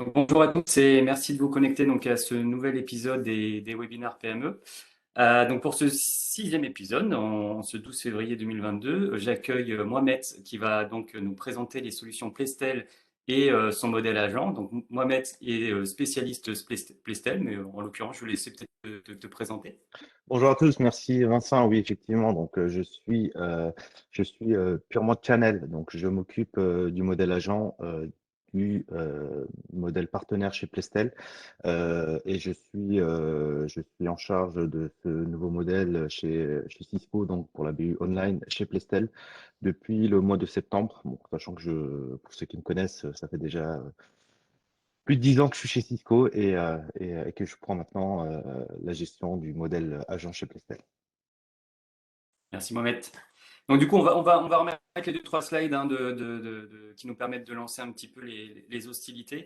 Donc, bonjour à tous et merci de vous connecter donc à ce nouvel épisode des webinaires PME. Donc pour ce sixième épisode, en ce 12 février 2022, j'accueille Mohamed qui va donc nous présenter les solutions Plestel et son modèle agent. Donc Mohamed est spécialiste Plestel, mais en l'occurrence, je vais laisser peut-être te présenter. Bonjour à tous, merci Vincent. Oui, effectivement, donc je suis purement channel, donc je m'occupe du modèle agent, du modèle partenaire chez Plestel, et je suis en charge de ce nouveau modèle chez Cisco, donc pour la BU online chez Plestel depuis le mois de septembre. Bon, sachant que pour ceux qui me connaissent, ça fait déjà plus de 10 ans que je suis chez Cisco et que je prends maintenant la gestion du modèle agent chez Plestel. Merci Mohamed. Donc du coup, on va remettre les deux, trois slides hein, qui nous permettent de lancer un petit peu les hostilités.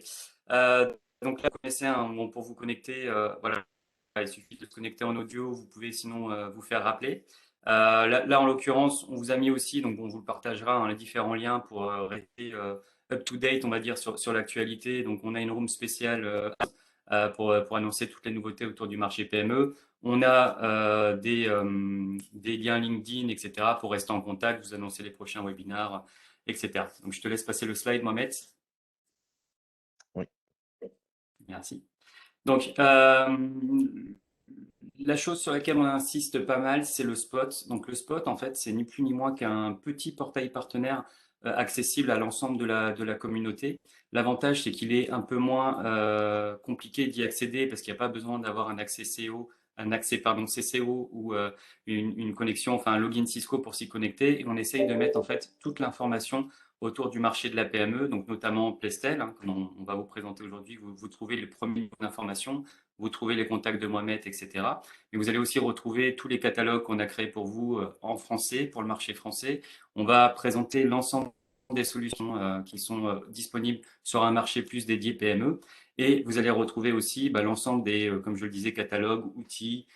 Donc là, vous connaissez, hein, bon, pour vous connecter, voilà, il suffit de se connecter en audio, vous pouvez sinon vous faire rappeler. Là, en l'occurrence, on vous a mis aussi, donc on vous le partagera, hein, les différents liens pour rester up-to-date, on va dire, sur l'actualité. Donc on a une room spéciale pour annoncer toutes les nouveautés autour du marché PME. On a des liens LinkedIn, etc., pour rester en contact, vous annoncer les prochains webinaires, etc. Donc, je te laisse passer le slide, Mohamed. Oui. Merci. Donc, la chose sur laquelle on insiste pas mal, c'est le spot. Donc, le spot, en fait, c'est ni plus ni moins qu'un petit portail partenaire accessible à l'ensemble de la communauté. L'avantage, c'est qu'il est un peu moins compliqué d'y accéder parce qu'il n'y a pas besoin d'avoir un accès CO, un accès pardon, CCO ou une connexion, enfin un login Cisco pour s'y connecter. Et on essaye de mettre en fait toute l'information autour du marché de la PME, donc notamment Plestel, hein, comme on va vous présenter aujourd'hui. Vous trouvez les premiers niveaux d'informations, vous trouvez les contacts de Mohamed, etc. Mais vous allez aussi retrouver tous les catalogues qu'on a créés pour vous en français, pour le marché français. On va présenter l'ensemble des solutions qui sont disponibles sur un marché plus dédié PME. Et vous allez retrouver aussi l'ensemble des, comme je le disais, catalogues, outils,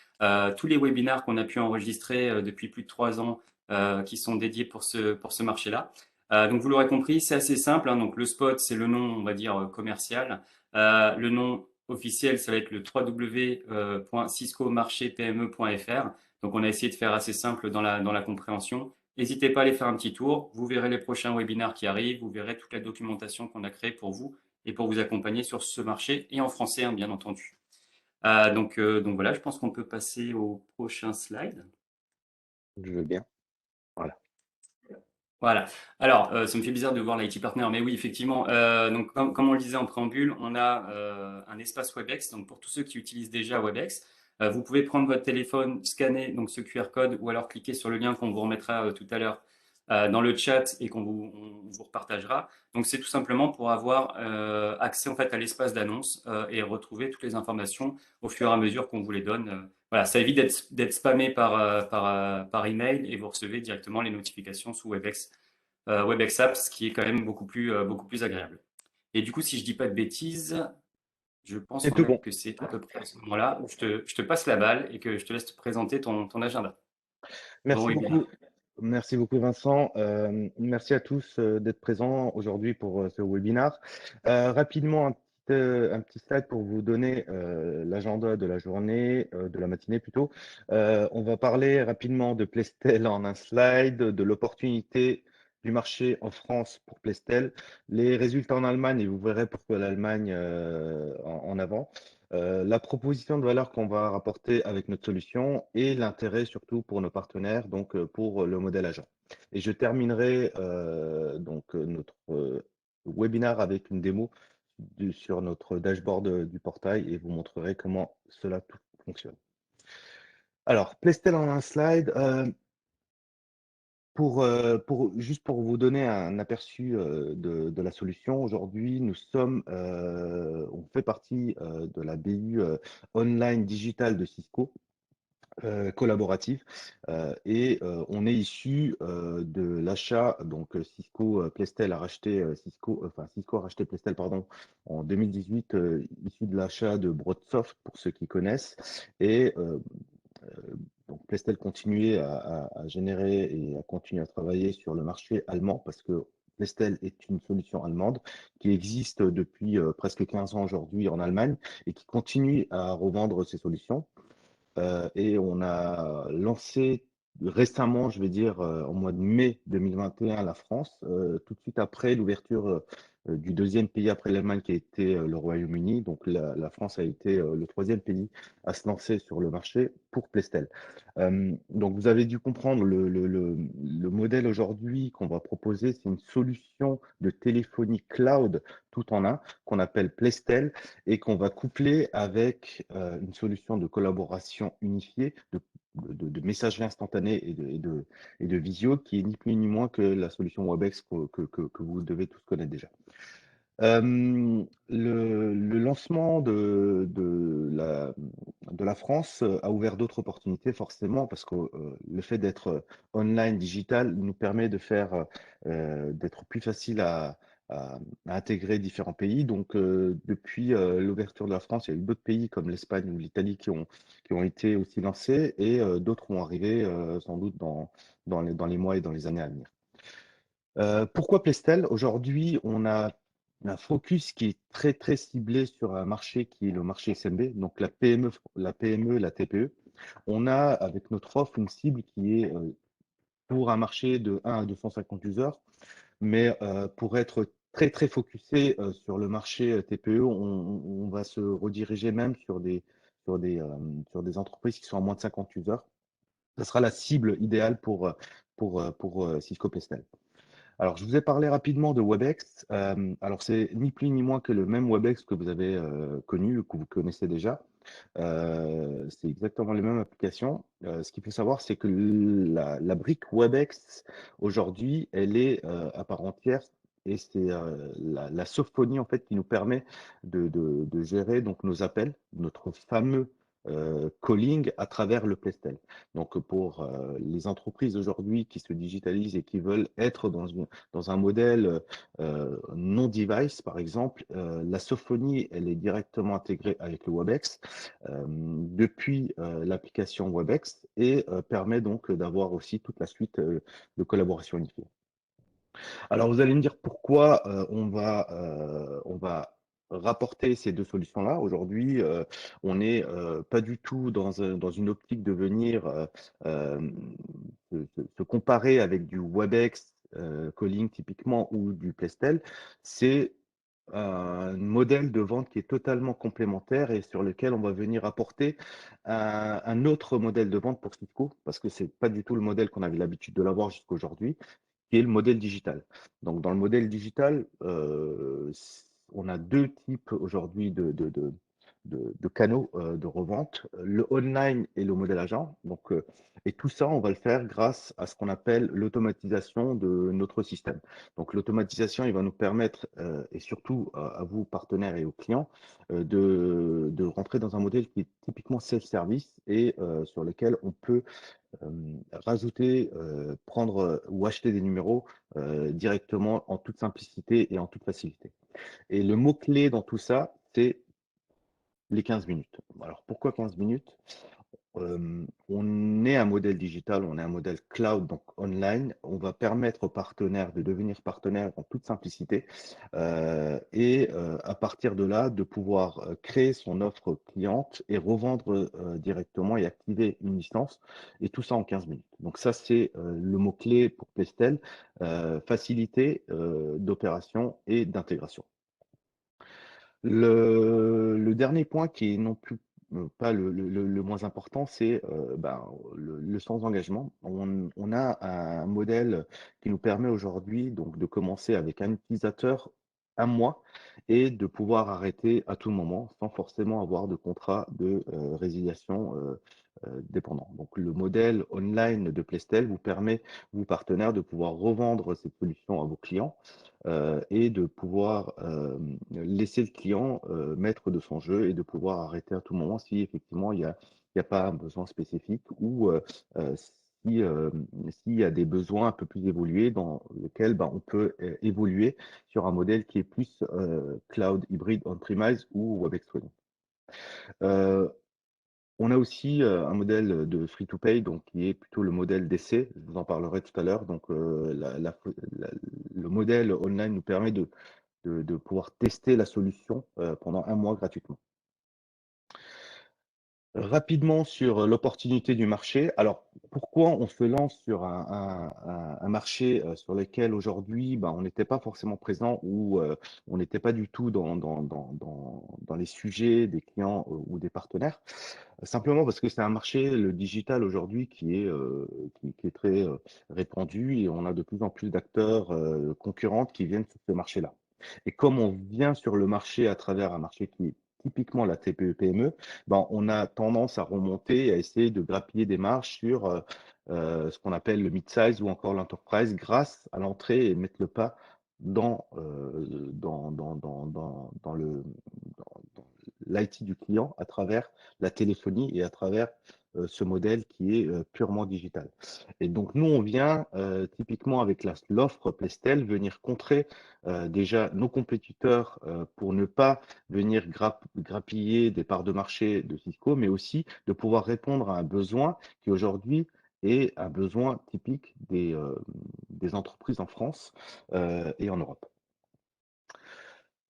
tous les webinaires qu'on a pu enregistrer depuis plus de 3 ans qui sont dédiés pour ce marché-là. Donc vous l'aurez compris, c'est assez simple, hein. Donc le spot, c'est le nom, on va dire, commercial. Le nom officiel, ça va être le www.ciscomarchépme.fr. Donc on a essayé de faire assez simple dans la compréhension. N'hésitez pas à aller faire un petit tour. Vous verrez les prochains webinaires qui arrivent. Vous verrez toute la documentation qu'on a créée pour vous et pour vous accompagner sur ce marché et en français, hein, bien entendu. Donc voilà, je pense qu'on peut passer au prochain slide. Je veux bien. Voilà. Voilà. Alors, ça me fait bizarre de voir l'IT Partner, mais oui, effectivement. Donc, comme on le disait en préambule, on a un espace WebEx. Donc, pour tous ceux qui utilisent déjà WebEx, vous pouvez prendre votre téléphone, scanner donc ce QR code, ou alors cliquer sur le lien qu'on vous remettra tout à l'heure dans le chat et on vous repartagera. Donc, c'est tout simplement pour avoir accès en fait à l'espace d'annonce et retrouver toutes les informations au fur et à mesure qu'on vous les donne. Voilà, ça évite d'être spammé par email et vous recevez directement les notifications sous WebEx Apps, ce qui est quand même beaucoup plus agréable. Et du coup, si je dis pas de bêtises, je pense C'est tout Mohamed bon. que c'est à peu près à ce moment-là où je te passe la balle et que je te laisse te présenter ton agenda. Bon Merci webinaire. beaucoup. Merci beaucoup, Vincent. Merci à tous d'être présents aujourd'hui pour ce webinaire. Rapidement, un petit slide pour vous donner l'agenda de la journée, de la matinée plutôt. On va parler rapidement de Plestel en un slide, de l'opportunité du marché en France pour Plestel, les résultats en Allemagne, et vous verrez pourquoi l'Allemagne en avant. La proposition de valeur qu'on va rapporter avec notre solution et l'intérêt surtout pour nos partenaires, donc pour le modèle agent. Et je terminerai notre webinaire avec une démo sur notre dashboard du portail et vous montrerai comment cela tout fonctionne. Alors, Plestel en un slide. Juste pour vous donner un aperçu de la solution, aujourd'hui, on fait partie de la BU online digitale de Cisco, collaborative, on est issu de l'achat. Donc, Plestel a racheté Cisco a racheté Plestel, pardon, en 2018, issu de l'achat de Broadsoft, pour ceux qui connaissent. Et donc, Plestel continuait à générer et à continuer à travailler sur le marché allemand parce que Plestel est une solution allemande qui existe depuis presque 15 ans aujourd'hui en Allemagne et qui continue à revendre ses solutions. Et on a lancé récemment, je vais dire, au mois de mai 2021, la France, tout de suite après l'ouverture du deuxième pays après l'Allemagne qui a été le Royaume-Uni. Donc la France a été le troisième pays à se lancer sur le marché pour Plestel. Donc vous avez dû comprendre le modèle aujourd'hui qu'on va proposer, c'est une solution de téléphonie cloud tout en un qu'on appelle Plestel et qu'on va coupler avec une solution de collaboration unifiée, de messagerie instantanée et de visio, qui est ni plus ni moins que la solution WebEx que vous devez tous connaître déjà. Le lancement de la France a ouvert d'autres opportunités, forcément, parce que le fait d'être online, digital, nous permet de faire, d'être plus facile à intégrer différents pays. Donc, depuis l'ouverture de la France, il y a eu d'autres pays comme l'Espagne ou l'Italie qui ont été aussi lancés et d'autres vont arriver sans doute dans les mois et dans les années à venir. Pourquoi Plestel? Aujourd'hui, on a un focus qui est très très ciblé sur un marché qui est le marché SMB, donc la PME, la TPE. On a avec notre offre une cible qui est pour un marché de 1 à 250 users, mais pour être très très focusé sur le marché TPE, on va se rediriger même sur des entreprises qui sont à moins de 50 users. Ça sera la cible idéale pour Cisco Plestel. Alors, je vous ai parlé rapidement de WebEx. Alors, c'est ni plus ni moins que le même WebEx que vous avez connu, que vous connaissez déjà. C'est exactement les mêmes applications. Ce qu'il faut savoir, c'est que la brique WebEx, aujourd'hui, elle est à part entière et c'est la sophonie en fait qui nous permet de gérer donc nos appels, notre fameux calling à travers le Plestel. Donc pour les entreprises aujourd'hui qui se digitalisent et qui veulent être dans un modèle non device, par exemple, la sophonie, elle est directement intégrée avec le WebEx depuis l'application WebEx et permet donc d'avoir aussi toute la suite de collaboration unifiée. Alors, vous allez me dire pourquoi on va rapporter ces deux solutions-là. Aujourd'hui, on n'est pas du tout dans une optique de venir euh, se comparer avec du WebEx calling typiquement ou du Plestel. C'est un modèle de vente qui est totalement complémentaire et sur lequel on va venir apporter un autre modèle de vente pour Cisco, parce que c'est pas du tout le modèle qu'on avait l'habitude de l'avoir jusqu'aujourd'hui, qui est le modèle digital. Donc, dans le modèle digital, on a deux types aujourd'hui de canaux de revente, le online et le modèle agent. Donc, et tout ça, on va le faire grâce à ce qu'on appelle l'automatisation de notre système. Donc, l'automatisation, il va nous permettre, et surtout à vous, partenaires et aux clients, de rentrer dans un modèle qui est typiquement self-service et sur lequel on peut rajouter, prendre ou acheter des numéros directement en toute simplicité et en toute facilité. Et le mot-clé dans tout ça, c'est les 15 minutes. Alors pourquoi 15 minutes? On est un modèle digital, on est un modèle cloud, donc online. On va permettre aux partenaires de devenir partenaires en toute simplicité et à partir de là, de pouvoir créer son offre cliente et revendre directement et activer une licence et tout ça en 15 minutes. Donc ça, c'est le mot-clé pour Pestel, facilité d'opération et d'intégration. Le dernier point qui est non plus pas le moins important, c'est le sans engagement. On a un modèle qui nous permet aujourd'hui donc de commencer avec un utilisateur un mois et de pouvoir arrêter à tout moment sans forcément avoir de contrat de résiliation dépendant. Donc le modèle online de Plestel vous permet, vous partenaires, de pouvoir revendre cette solution à vos clients et de pouvoir laisser le client maître de son jeu et de pouvoir arrêter à tout moment si effectivement il y a pas un besoin spécifique ou si, s'il y a des besoins un peu plus évolués dans lesquels on peut évoluer sur un modèle qui est plus cloud hybride on-premise ou WebEx Twinning. On a aussi un modèle de free-to-pay, donc qui est plutôt le modèle d'essai. Je vous en parlerai tout à l'heure. Donc, le modèle online nous permet de pouvoir tester la solution pendant un mois gratuitement. Rapidement sur l'opportunité du marché. Alors, pourquoi on se lance sur un marché sur lequel aujourd'hui, ben, on n'était pas forcément présent ou on n'était pas du tout dans les sujets des clients ou des partenaires? Simplement parce que c'est un marché, le digital aujourd'hui, qui est très répandu et on a de plus en plus d'acteurs concurrents qui viennent sur ce marché-là. Et comme on vient sur le marché à travers un marché qui est typiquement la TPE-PME, ben, on a tendance à remonter et à essayer de grappiller des marges sur ce qu'on appelle le mid-size ou encore l'enterprise grâce à l'entrée et mettre le pas dans dans l'IT du client à travers la téléphonie et à travers ce modèle qui est purement digital. Et donc, nous, on vient typiquement avec l'offre Plestel venir contrer déjà nos compétiteurs pour ne pas venir grappiller des parts de marché de Cisco, mais aussi de pouvoir répondre à un besoin qui aujourd'hui est un besoin typique des entreprises en France et en Europe.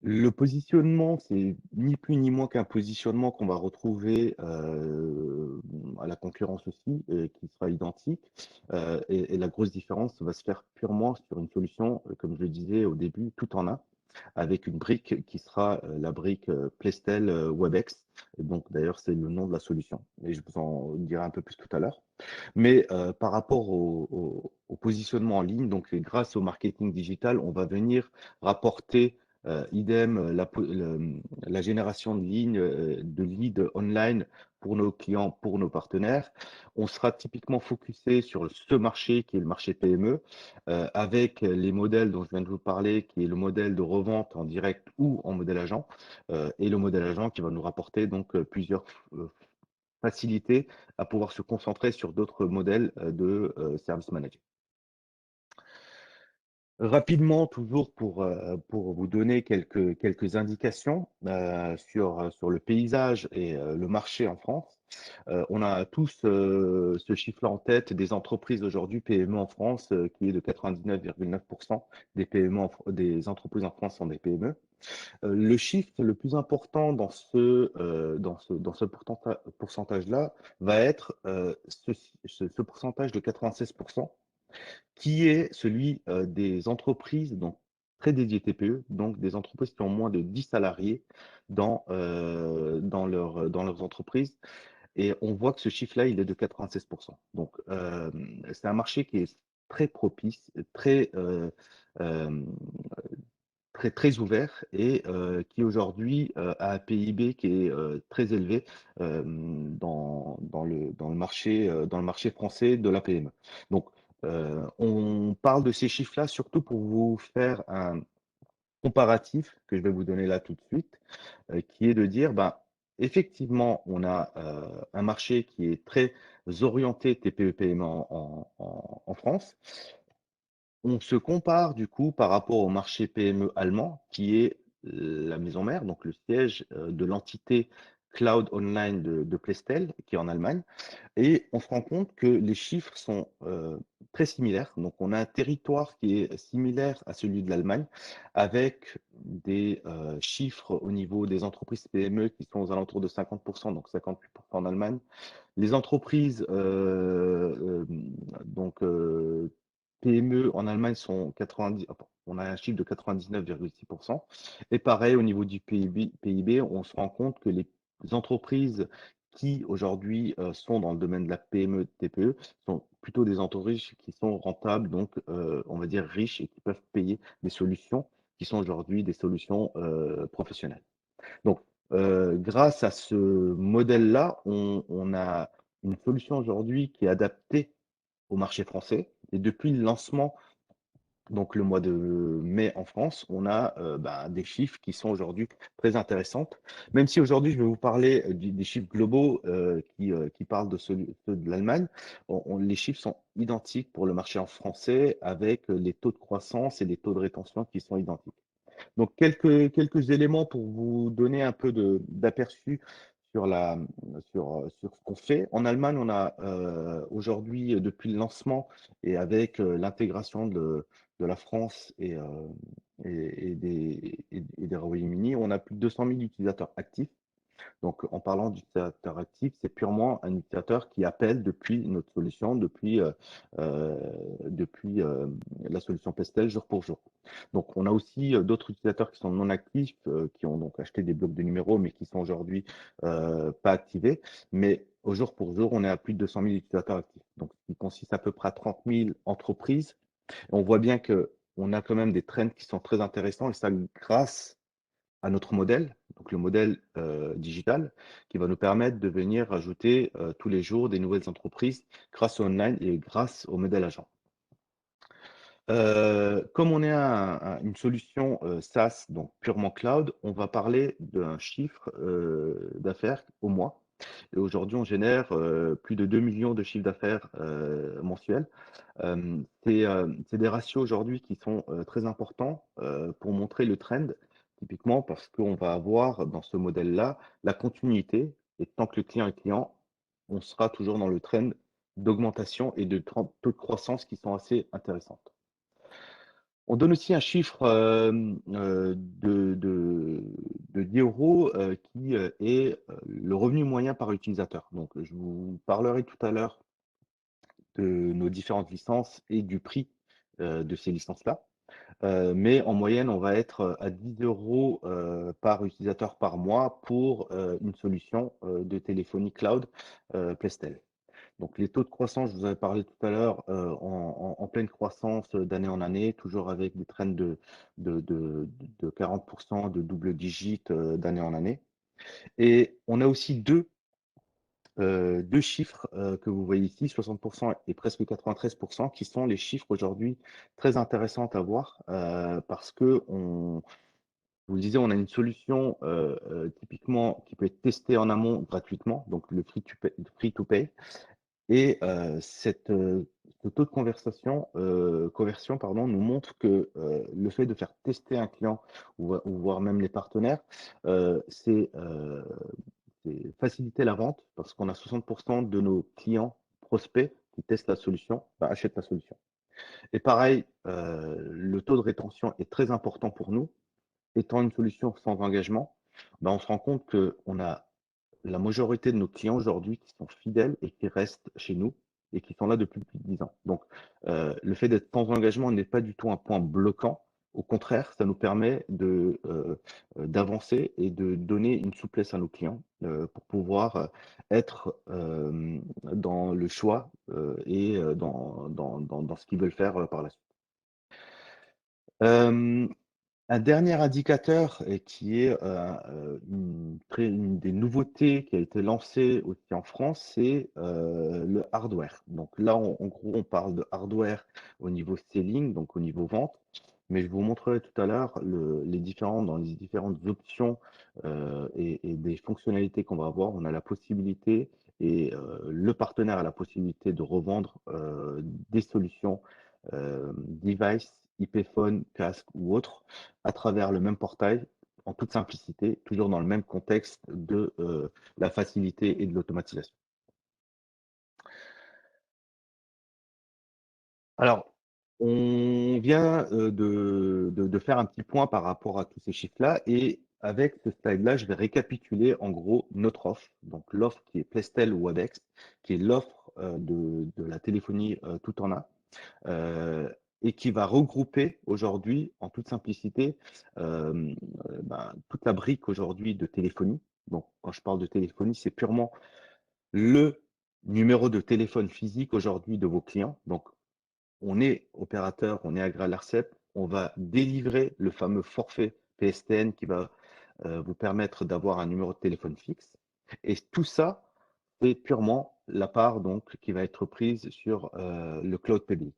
Le positionnement, c'est ni plus ni moins qu'un positionnement qu'on va retrouver à la concurrence aussi, et qui sera identique. Et la grosse différence va se faire purement sur une solution, comme je le disais au début, tout en un, avec une brique qui sera la brique Plestel WebEx. Et donc d'ailleurs, c'est le nom de la solution. Et je vous en dirai un peu plus tout à l'heure. Mais par rapport au positionnement en ligne, donc grâce au marketing digital, on va venir rapporter idem la génération de lignes, de leads online pour nos clients, pour nos partenaires. On sera typiquement focusé sur ce marché qui est le marché PME, avec les modèles dont je viens de vous parler, qui est le modèle de revente en direct ou en modèle agent, et le modèle agent qui va nous rapporter donc plusieurs facilités à pouvoir se concentrer sur d'autres modèles de service manager. Rapidement, toujours pour vous donner quelques indications sur le paysage et le marché en France. On a tous ce chiffre-là en tête des entreprises aujourd'hui PME en France qui est de 99,9% des PME, des entreprises en France sont des PME. Le chiffre le plus important dans ce pourcentage-là va être ce pourcentage de 96% qui est celui des entreprises donc, très dédiées TPE, donc des entreprises qui ont moins de 10 salariés dans leurs entreprises. Et on voit que ce chiffre-là, il est de 96%. Donc, c'est un marché qui est très propice, euh, très ouvert et qui aujourd'hui a un PIB qui est très élevé dans le marché français de la PME. Donc, on parle de ces chiffres-là surtout pour vous faire un comparatif que je vais vous donner là tout de suite, qui est de dire, ben, effectivement, on a un marché qui est très orienté TPE-PME en France. On se compare du coup par rapport au marché PME allemand, qui est la maison mère, donc le siège de l'entité cloud online de Plestel, qui est en Allemagne. Et on se rend compte que les chiffres sont très similaires. Donc on a un territoire qui est similaire à celui de l'Allemagne, avec des chiffres au niveau des entreprises PME qui sont aux alentours de 50%, donc 58% en Allemagne, les entreprises donc PME en Allemagne sont 90, on a un chiffre de 99,6%. Et pareil, au niveau du PIB, on se rend compte que les entreprises qui aujourd'hui sont dans le domaine de la PME, TPE, sont plutôt des entreprises qui sont rentables, donc on va dire riches et qui peuvent payer des solutions qui sont aujourd'hui des solutions professionnelles. Donc, grâce à ce modèle-là, on a une solution aujourd'hui qui est adaptée au marché français. Et depuis le lancement, donc le mois de mai en France, on a bah, des chiffres qui sont aujourd'hui très intéressants. Même si aujourd'hui, je vais vous parler des chiffres globaux qui parlent de ceux de l'Allemagne, les chiffres sont identiques pour le marché en français avec les taux de croissance et les taux de rétention qui sont identiques. Donc, quelques éléments pour vous donner un peu d'aperçu sur ce qu'on fait. En Allemagne, on a aujourd'hui, depuis le lancement et avec l'intégration de la France et des Royaumes-Unis, on a plus de 200 000 utilisateurs actifs. Donc, en parlant d'utilisateur actif, c'est purement un utilisateur qui appelle depuis notre solution, euh, depuis la solution Pestel jour pour jour. Donc, on a aussi d'autres utilisateurs qui sont non actifs, qui ont donc acheté des blocs de numéros, mais qui sont aujourd'hui pas activés. Mais au jour pour jour, on est à plus de 200 000 utilisateurs actifs. Donc, ce qui consiste à peu près à 30 000 entreprises. Et on voit bien que on a quand même des trends qui sont très intéressants, et ça grâce à notre modèle, donc le modèle digital, qui va nous permettre de venir ajouter tous les jours des nouvelles entreprises grâce au online et grâce au modèle agent. Comme on est une solution SaaS, donc purement cloud, on va parler d'un chiffre d'affaires au mois. Et aujourd'hui, on génère plus de 2 millions de chiffres d'affaires mensuels. C'est des ratios aujourd'hui qui sont très importants pour montrer le trend, typiquement parce qu'on va avoir dans ce modèle-là la continuité. Et tant que le client est client, on sera toujours dans le trend d'augmentation et de taux de croissance qui sont assez intéressants. On donne aussi un chiffre de 10 euros qui est le revenu moyen par utilisateur. Donc, je vous parlerai tout à l'heure de nos différentes licences et du prix de ces licences-là. Mais en moyenne, on va être à 10 euros par utilisateur par mois pour une solution de téléphonie cloud Plestel. Donc les taux de croissance, je vous avais parlé tout à l'heure, en pleine croissance d'année en année, toujours avec des trends de 40%, de double digit d'année en année. Et on a aussi deux chiffres que vous voyez ici, 60% et presque 93%, qui sont les chiffres aujourd'hui très intéressants à voir parce que je vous le disais, on a une solution typiquement qui peut être testée en amont gratuitement, donc le free to pay. Et ce taux de conversion pardon, nous montre que le fait de faire tester un client ou voire même les partenaires, c'est faciliter la vente parce qu'on a 60% de nos clients prospects qui testent la solution, bah, achètent la solution. Et pareil, le taux de rétention est très important pour nous. Étant une solution sans engagement, bah, on se rend compte qu'on a la majorité de nos clients aujourd'hui qui sont fidèles et qui restent chez nous et qui sont là depuis plus de 10 ans. Donc, le fait d'être sans engagement n'est pas du tout un point bloquant. Au contraire, ça nous permet d'avancer et de donner une souplesse à nos clients pour pouvoir être dans le choix et dans ce qu'ils veulent faire par la suite. Un dernier indicateur et qui est une des nouveautés qui a été lancée aussi en France, c'est le hardware. Donc là, en gros, on parle de hardware au niveau selling, donc au niveau vente, mais je vous montrerai tout à l'heure dans les différentes options et des fonctionnalités qu'on va avoir. On a la possibilité et le partenaire a la possibilité de revendre des solutions device, IP phone, casque ou autre à travers le même portail, en toute simplicité, toujours dans le même contexte de la facilité et de l'automatisation. Alors, on vient de faire un petit point par rapport à tous ces chiffres-là et avec ce slide-là, je vais récapituler en gros notre offre. Donc l'offre qui est Plestel ou Webex, qui est l'offre de la téléphonie tout en un. Et qui va regrouper aujourd'hui, en toute simplicité, toute la brique aujourd'hui de téléphonie. Donc, quand je parle de téléphonie, c'est purement le numéro de téléphone physique aujourd'hui de vos clients. Donc, on est opérateur, on est agréé à l'ARCEP, on va délivrer le fameux forfait PSTN qui va vous permettre d'avoir un numéro de téléphone fixe. Et tout ça, c'est purement la part donc, qui va être prise sur le cloud public.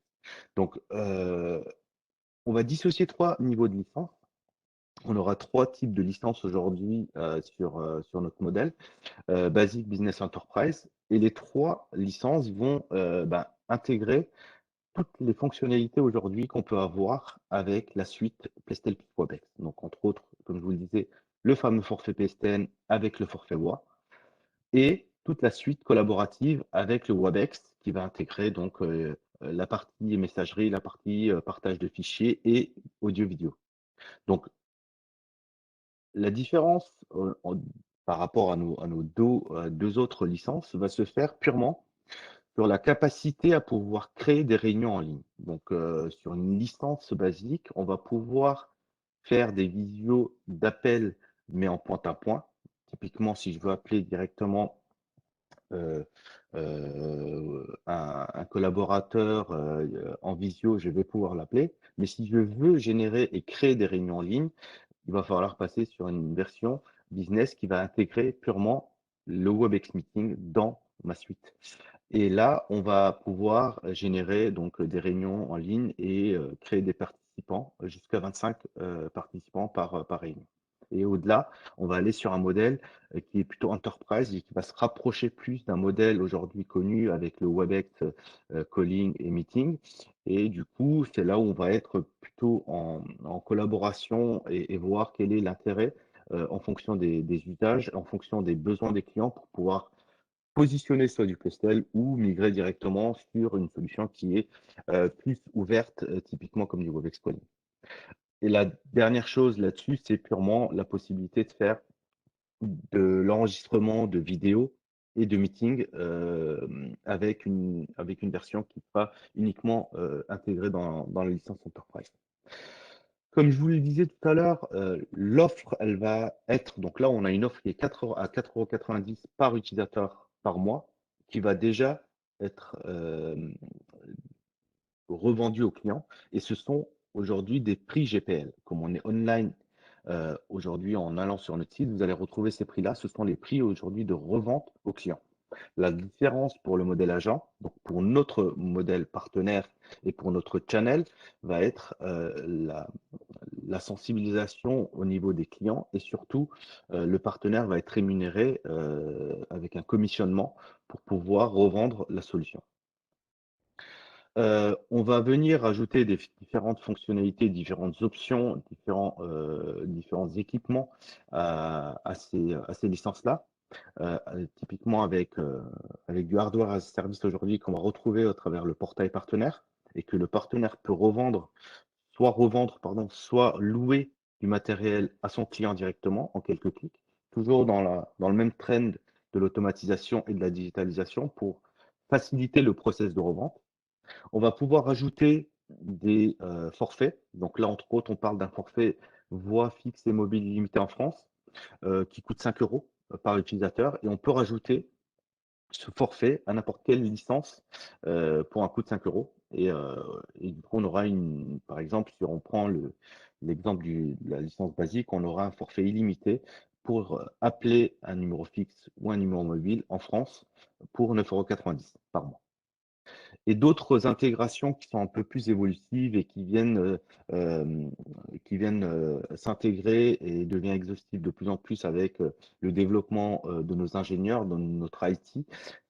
Donc, on va dissocier trois niveaux de licence. On aura trois types de licences aujourd'hui sur notre modèle, Basic, Business, Enterprise. Et les trois licences vont intégrer toutes les fonctionnalités aujourd'hui qu'on peut avoir avec la suite Plestel Webex. Donc, entre autres, comme je vous le disais, le fameux forfait PSTN avec le forfait WOA. et toute la suite collaborative avec le WebEx qui va intégrer donc la partie messagerie, la partie partage de fichiers et audio-vidéo. Donc, la différence par rapport à nos deux autres licences va se faire purement sur la capacité à pouvoir créer des réunions en ligne. Donc, sur une licence basique, on va pouvoir faire des visios d'appel, mais en point à point. Typiquement, si je veux appeler directement euh, un collaborateur en visio, je vais pouvoir l'appeler. Mais si je veux générer et créer des réunions en ligne, il va falloir passer sur une version business qui va intégrer purement le WebEx Meeting dans ma suite. Et là, on va pouvoir générer donc des réunions en ligne et créer des participants, jusqu'à 25 participants par réunion. Et au-delà, on va aller sur un modèle qui est plutôt enterprise et qui va se rapprocher plus d'un modèle aujourd'hui connu avec le WebEx Calling et Meeting. Et du coup, c'est là où on va être plutôt en collaboration et voir quel est l'intérêt en fonction des usages, en fonction des besoins des clients pour pouvoir positionner soit du Pestel ou migrer directement sur une solution qui est plus ouverte, typiquement comme du WebEx Calling. Et la dernière chose là-dessus, c'est purement la possibilité de faire de l'enregistrement de vidéos et de meetings avec une version qui sera uniquement intégrée dans la licence Enterprise. Comme je vous le disais tout à l'heure, l'offre, elle va être, donc là, on a une offre qui est 4 à 4,90 € par utilisateur par mois, qui va déjà être revendue aux clients. Et ce sont aujourd'hui des prix GPL. Comme on est online aujourd'hui en allant sur notre site, vous allez retrouver ces prix-là. Ce sont les prix aujourd'hui de revente aux clients. La différence pour le modèle agent, donc pour notre modèle partenaire et pour notre channel, va être la sensibilisation au niveau des clients et surtout, le partenaire va être rémunéré avec un commissionnement pour pouvoir revendre la solution. On va venir ajouter des différentes fonctionnalités, différentes options, différents équipements à ces licences-là. Typiquement avec du hardware as a service aujourd'hui qu'on va retrouver au travers le portail partenaire et que le partenaire peut revendre, pardon, soit louer du matériel à son client directement en quelques clics, toujours dans le même trend de l'automatisation et de la digitalisation pour faciliter le process de revente. On va pouvoir ajouter des forfaits. Donc là, entre autres, on parle d'un forfait voix fixe et mobile illimité en France qui coûte 5 € par utilisateur. Et on peut rajouter ce forfait à n'importe quelle licence pour un coût de 5 €. Et du coup, on aura par exemple, si on prend l'exemple de la licence basique, on aura un forfait illimité pour appeler un numéro fixe ou un numéro mobile en France pour 9,90 € par mois. Et d'autres intégrations qui sont un peu plus évolutives et qui viennent s'intégrer et deviennent exhaustives de plus en plus avec le développement de nos ingénieurs, dans notre IT,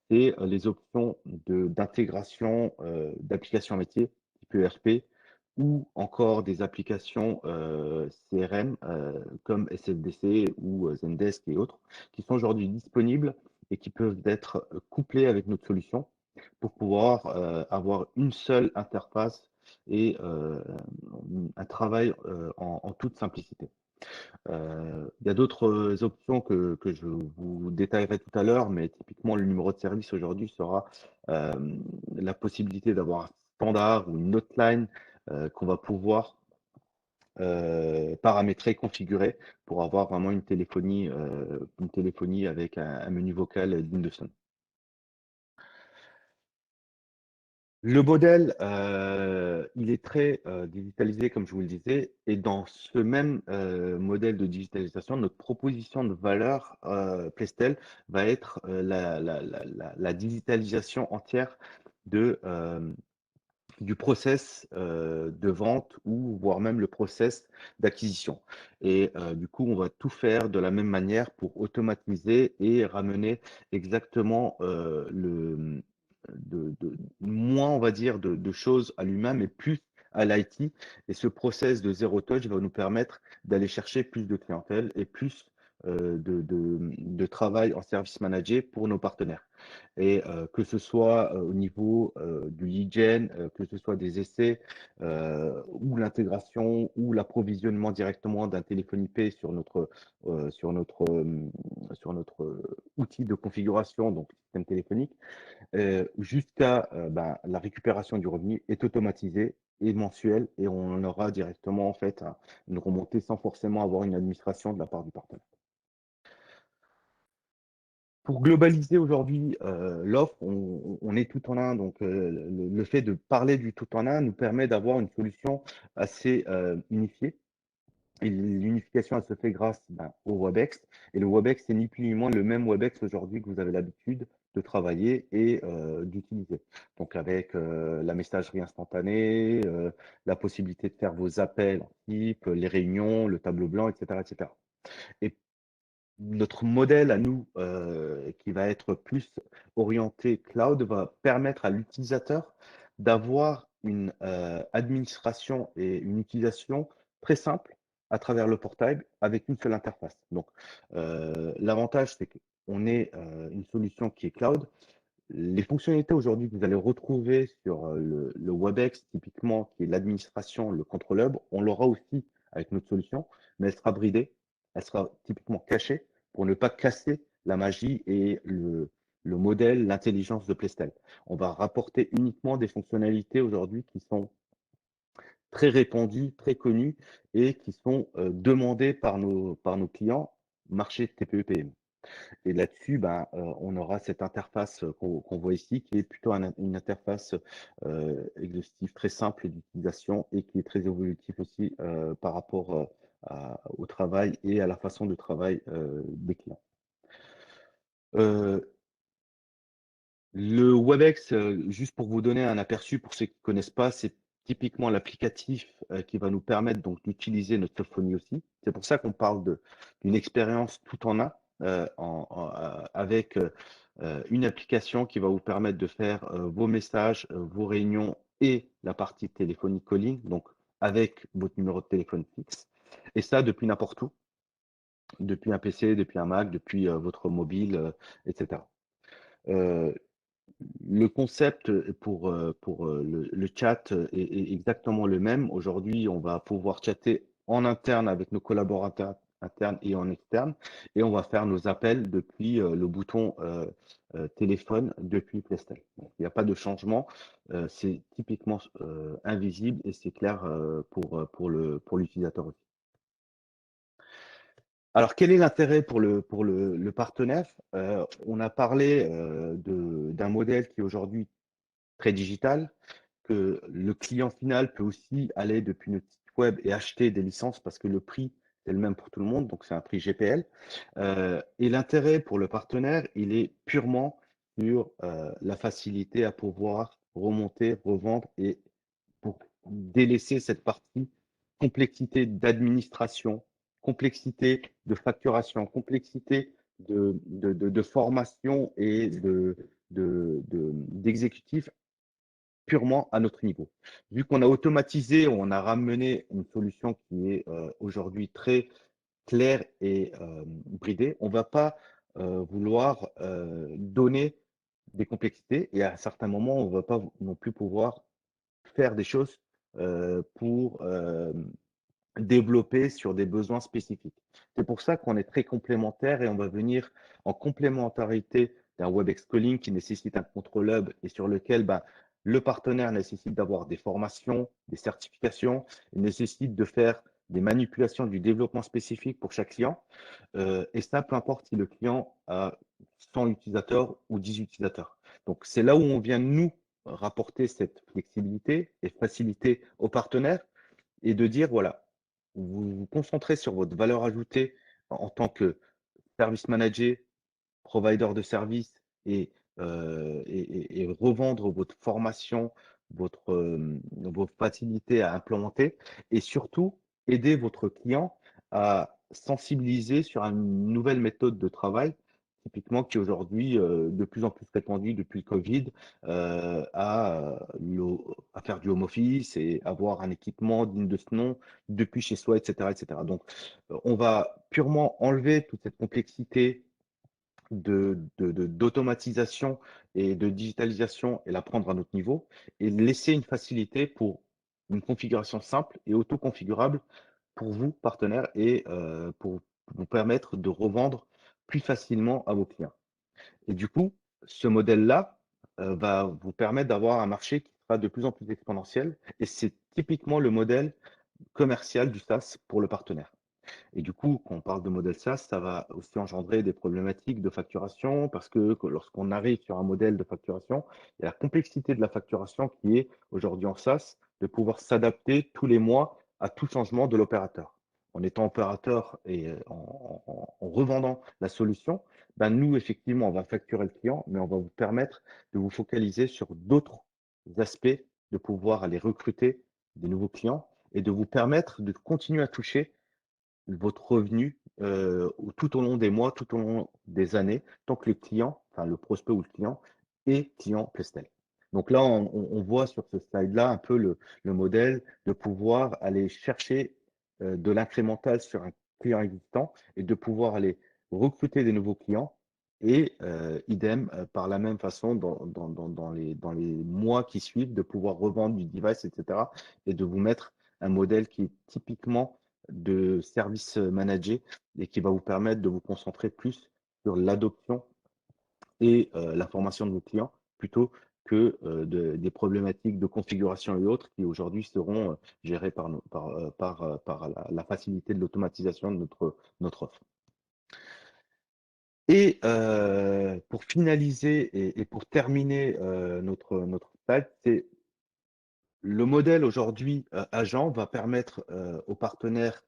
c'est les options d'intégration d'applications métiers, type ERP, ou encore des applications CRM comme SFDC ou Zendesk et autres, qui sont aujourd'hui disponibles et qui peuvent être couplées avec notre solution pour pouvoir avoir une seule interface et un travail en toute simplicité. Il y a d'autres options que je vous détaillerai tout à l'heure, mais typiquement le numéro de service aujourd'hui sera euh, la possibilité d'avoir un standard ou une hotline qu'on va pouvoir paramétrer, configurer pour avoir vraiment une téléphonie avec un menu vocal digne de son. Le modèle, il est très digitalisé, comme je vous le disais, et dans ce même modèle de digitalisation, notre proposition de valeur Plestel va être la digitalisation entière du process de vente ou voire même le process d'acquisition. Et du coup, on va tout faire de la même manière pour automatiser et ramener exactement moins, on va dire, de choses à l'humain, mais plus à l'IT. Et ce process de zéro touch va nous permettre d'aller chercher plus de clientèle et plus de travail en service managé pour nos partenaires. Et que ce soit au niveau du lead gen, que ce soit des essais ou l'intégration ou l'approvisionnement directement d'un téléphone IP sur notre outil de configuration, donc système téléphonique, jusqu'à la récupération du revenu est automatisé et mensuel et on aura directement en fait une remontée sans forcément avoir une administration de la part du partenaire. Pour globaliser aujourd'hui l'offre, on est tout en un. Donc, le fait de parler du tout en un nous permet d'avoir une solution assez unifiée. Et l'unification, elle se fait grâce au WebEx. Et le WebEx, c'est ni plus ni moins le même WebEx aujourd'hui que vous avez l'habitude de travailler et d'utiliser. Donc, avec la messagerie instantanée, la possibilité de faire vos appels en type, les réunions, le tableau blanc, etc., etc. Et notre modèle à nous, qui va être plus orienté cloud, va permettre à l'utilisateur d'avoir une administration et une utilisation très simple à travers le portail avec une seule interface. Donc, l'avantage, c'est qu'on est une solution qui est cloud. Les fonctionnalités aujourd'hui que vous allez retrouver sur le WebEx, typiquement, qui est l'administration, le contrôle hub, on l'aura aussi avec notre solution, mais elle sera bridée, elle sera typiquement cachée pour ne pas casser la magie et le modèle, l'intelligence de Plestel. On va rapporter uniquement des fonctionnalités aujourd'hui qui sont très répandues, très connues et qui sont demandées par nos clients, marché TPE-PME. Et là-dessus, on aura cette interface qu'on voit ici, qui est plutôt une interface exhaustive, très simple d'utilisation et qui est très évolutive aussi par rapport au travail et à la façon de travail des clients. Le WebEx, juste pour vous donner un aperçu pour ceux qui ne connaissent pas, c'est typiquement l'applicatif qui va nous permettre donc d'utiliser notre Sophonie aussi. C'est pour ça qu'on parle d'une expérience tout en un, avec une application qui va vous permettre de faire vos messages, vos réunions et la partie téléphonique calling, donc avec votre numéro de téléphone fixe. Et ça depuis n'importe où, depuis un PC, depuis un Mac, depuis votre mobile, etc. Le concept pour le chat est exactement le même. Aujourd'hui, on va pouvoir chatter en interne avec nos collaborateurs internes et en externe, et on va faire nos appels depuis le bouton téléphone depuis Playstation. Donc, il n'y a pas de changement, c'est typiquement invisible et c'est clair pour l'utilisateur aussi. Alors, quel est l'intérêt pour le partenaire? On a parlé d'un modèle qui est aujourd'hui très digital, que le client final peut aussi aller depuis notre site web et acheter des licences parce que le prix est le même pour tout le monde, donc c'est un prix GPL. Et l'intérêt pour le partenaire, il est purement sur la facilité à pouvoir remonter, revendre et pour délaisser cette partie complexité d'administration, complexité de facturation, complexité de formation et d'exécutif purement à notre niveau. Vu qu'on a automatisé, on a ramené une solution qui est aujourd'hui très claire et bridée, on ne va pas vouloir donner des complexités et à certains moments, on ne va pas non plus pouvoir faire des choses pour développer sur des besoins spécifiques. C'est pour ça qu'on est très complémentaires et on va venir en complémentarité d'un WebEx Calling qui nécessite un contrôle hub et sur lequel le partenaire nécessite d'avoir des formations, des certifications, il nécessite de faire des manipulations du développement spécifique pour chaque client. Et ça, peu importe si le client a 100 utilisateurs ou 10 utilisateurs. Donc, c'est là où on vient nous rapporter cette flexibilité et faciliter aux partenaires et de dire, voilà, vous vous concentrez sur votre valeur ajoutée en tant que service manager, provider de services et revendre votre formation, vos facilités à implémenter et surtout aider votre client à sensibiliser sur une nouvelle méthode de travail, typiquement qui est aujourd'hui de plus en plus répandue depuis le Covid, à faire du home office et avoir un équipement digne de ce nom depuis chez soi, etc., etc. Donc, on va purement enlever toute cette complexité d'automatisation et de digitalisation et la prendre à notre niveau et laisser une facilité pour une configuration simple et auto-configurable pour vous, partenaires, et pour vous permettre de revendre plus facilement à vos clients. Et du coup, ce modèle-là, va vous permettre d'avoir un marché qui sera de plus en plus exponentiel et c'est typiquement le modèle commercial du SaaS pour le partenaire. Et du coup, quand on parle de modèle SaaS, ça va aussi engendrer des problématiques de facturation parce que lorsqu'on arrive sur un modèle de facturation, il y a la complexité de la facturation qui est aujourd'hui en SaaS de pouvoir s'adapter tous les mois à tout changement de l'opérateur. En étant opérateur et en revendant la solution, ben nous, effectivement, on va facturer le client, mais on va vous permettre de vous focaliser sur d'autres aspects, de pouvoir aller recruter des nouveaux clients et de vous permettre de continuer à toucher votre revenu, tout au long des mois, tout au long des années, tant que le client, enfin le prospect ou le client est client Plestel. Donc là, on voit sur ce slide-là un peu le modèle de pouvoir aller chercher, de l'incrémental sur un client existant et de pouvoir aller recruter des nouveaux clients et idem, par la même façon dans les mois qui suivent, de pouvoir revendre du device et cetera et de vous mettre un modèle qui est typiquement de service managé et qui va vous permettre de vous concentrer plus sur l'adoption et la formation de vos clients plutôt que des problématiques de configuration et autres qui aujourd'hui seront gérées par la facilité de l'automatisation de notre offre. Et pour finaliser et pour terminer notre slide, c'est le modèle aujourd'hui agent va permettre aux partenaires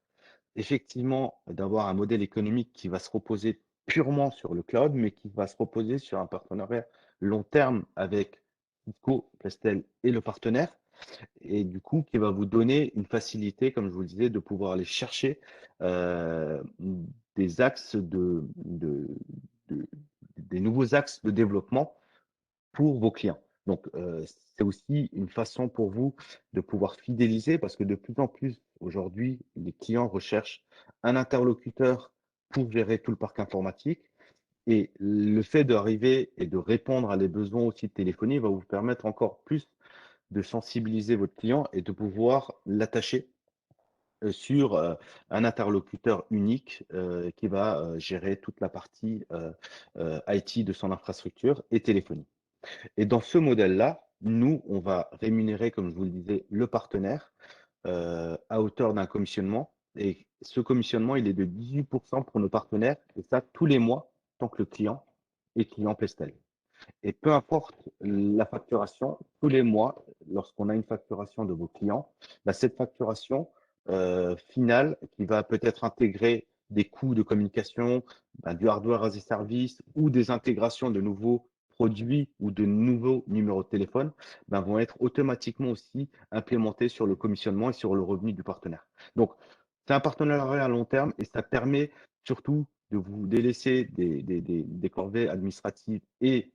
effectivement, d'avoir un modèle économique qui va se reposer purement sur le cloud, mais qui va se reposer sur un partenariat long terme avec Cisco, Plestel et le partenaire. Et du coup, qui va vous donner une facilité, comme je vous le disais, de pouvoir aller chercher des axes des nouveaux axes de développement pour vos clients. Donc, c'est aussi une façon pour vous de pouvoir fidéliser parce que de plus en plus aujourd'hui, les clients recherchent un interlocuteur pour gérer tout le parc informatique. Et le fait d'arriver et de répondre à des besoins aussi de téléphonie va vous permettre encore plus de sensibiliser votre client et de pouvoir l'attacher sur un interlocuteur unique qui va gérer toute la partie IT de son infrastructure et téléphonie. Et dans ce modèle-là, nous, on va rémunérer, comme je vous le disais, le partenaire à hauteur d'un commissionnement. Et ce commissionnement, il est de 18% pour nos partenaires, et ça tous les mois, tant que le client est client Pestel. Et peu importe la facturation, tous les mois, lorsqu'on a une facturation de vos clients, bah, cette facturation finale qui va peut-être intégrer des coûts de communication, bah, du hardware as a service ou des intégrations de nouveaux produits ou de nouveaux numéros de téléphone, bah, vont être automatiquement aussi implémentés sur le commissionnement et sur le revenu du partenaire. Donc, c'est un partenariat à long terme et ça permet surtout de vous délaisser des corvées administratives et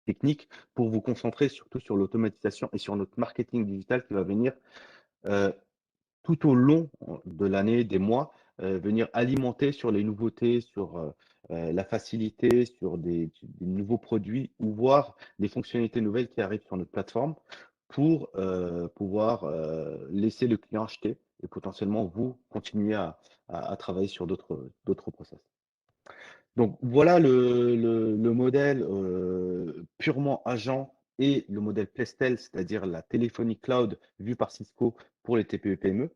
techniques pour vous concentrer surtout sur l'automatisation et sur notre marketing digital qui va venir euh, tout au long de l'année, des mois, venir alimenter sur les nouveautés, sur la facilité, sur des nouveaux produits ou voir les fonctionnalités nouvelles qui arrivent sur notre plateforme pour pouvoir laisser le client acheter et potentiellement vous continuer à travailler sur d'autres process. Donc voilà le modèle purement agent et le modèle Plestel, c'est-à-dire la téléphonie cloud vue par Cisco pour les TPE-PME.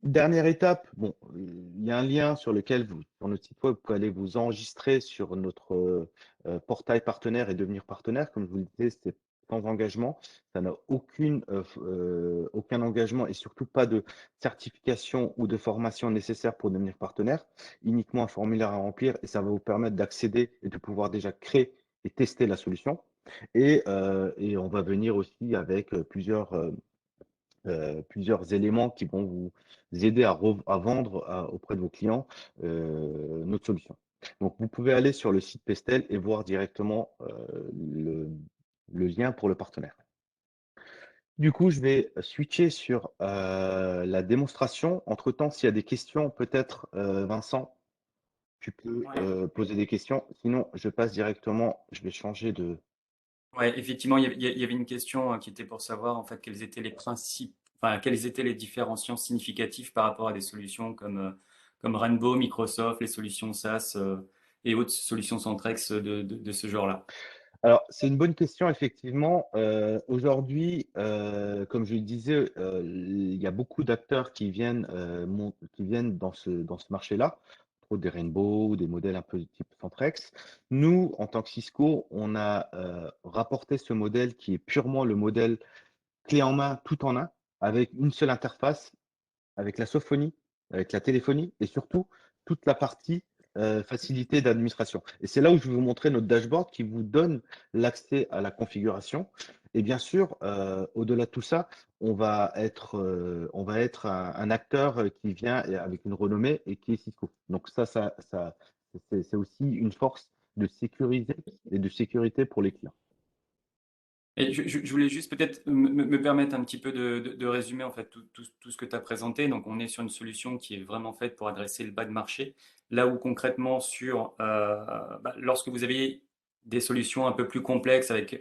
Dernière étape, bon, il y a un lien sur lequel sur notre site web, vous pouvez aller vous enregistrer sur notre portail partenaire et devenir partenaire. Comme je vous le disais, c'est sans engagement. Ça n'a aucun engagement et surtout pas de certification ou de formation nécessaire pour devenir partenaire. Uniquement un formulaire à remplir et ça va vous permettre d'accéder et de pouvoir déjà créer et tester la solution. Et on va venir aussi avec plusieurs éléments qui vont vous aider à vendre auprès de vos clients notre solution. Donc, vous pouvez aller sur le site Pestel et voir directement le lien pour le partenaire. Du coup, je vais switcher sur la démonstration. Entre-temps, s'il y a des questions, peut-être, Vincent, tu peux Ouais. poser des questions. Sinon, je passe directement, je vais changer de... Ouais, effectivement, il y avait une question qui était pour savoir en fait quels étaient les principes, enfin quels étaient les différenciants significatifs par rapport à des solutions comme Rainbow, Microsoft, les solutions SaaS et autres solutions Centrex de ce genre-là. Alors, c'est une bonne question, effectivement. Aujourd'hui, comme je le disais, il y a beaucoup d'acteurs qui viennent, qui viennent dans ce marché-là, entre autres des Rainbow ou des modèles un peu type Centrex. Nous, en tant que Cisco, on a rapporté ce modèle qui est purement le modèle clé en main, tout en un, avec une seule interface, avec la sophonie, avec la téléphonie et surtout toute la partie facilité d'administration. Et c'est là où je vais vous montrer notre dashboard qui vous donne l'accès à la configuration. Et bien sûr, au-delà de tout ça, on va être un acteur qui vient avec une renommée et qui est Cisco. Donc c'est aussi une force de sécuriser et de sécurité pour les clients. Et je voulais juste peut-être me permettre un petit peu de résumer en fait tout ce que tu as présenté. Donc, on est sur une solution qui est vraiment faite pour adresser le bas de marché. Là où concrètement, lorsque vous avez des solutions un peu plus complexes avec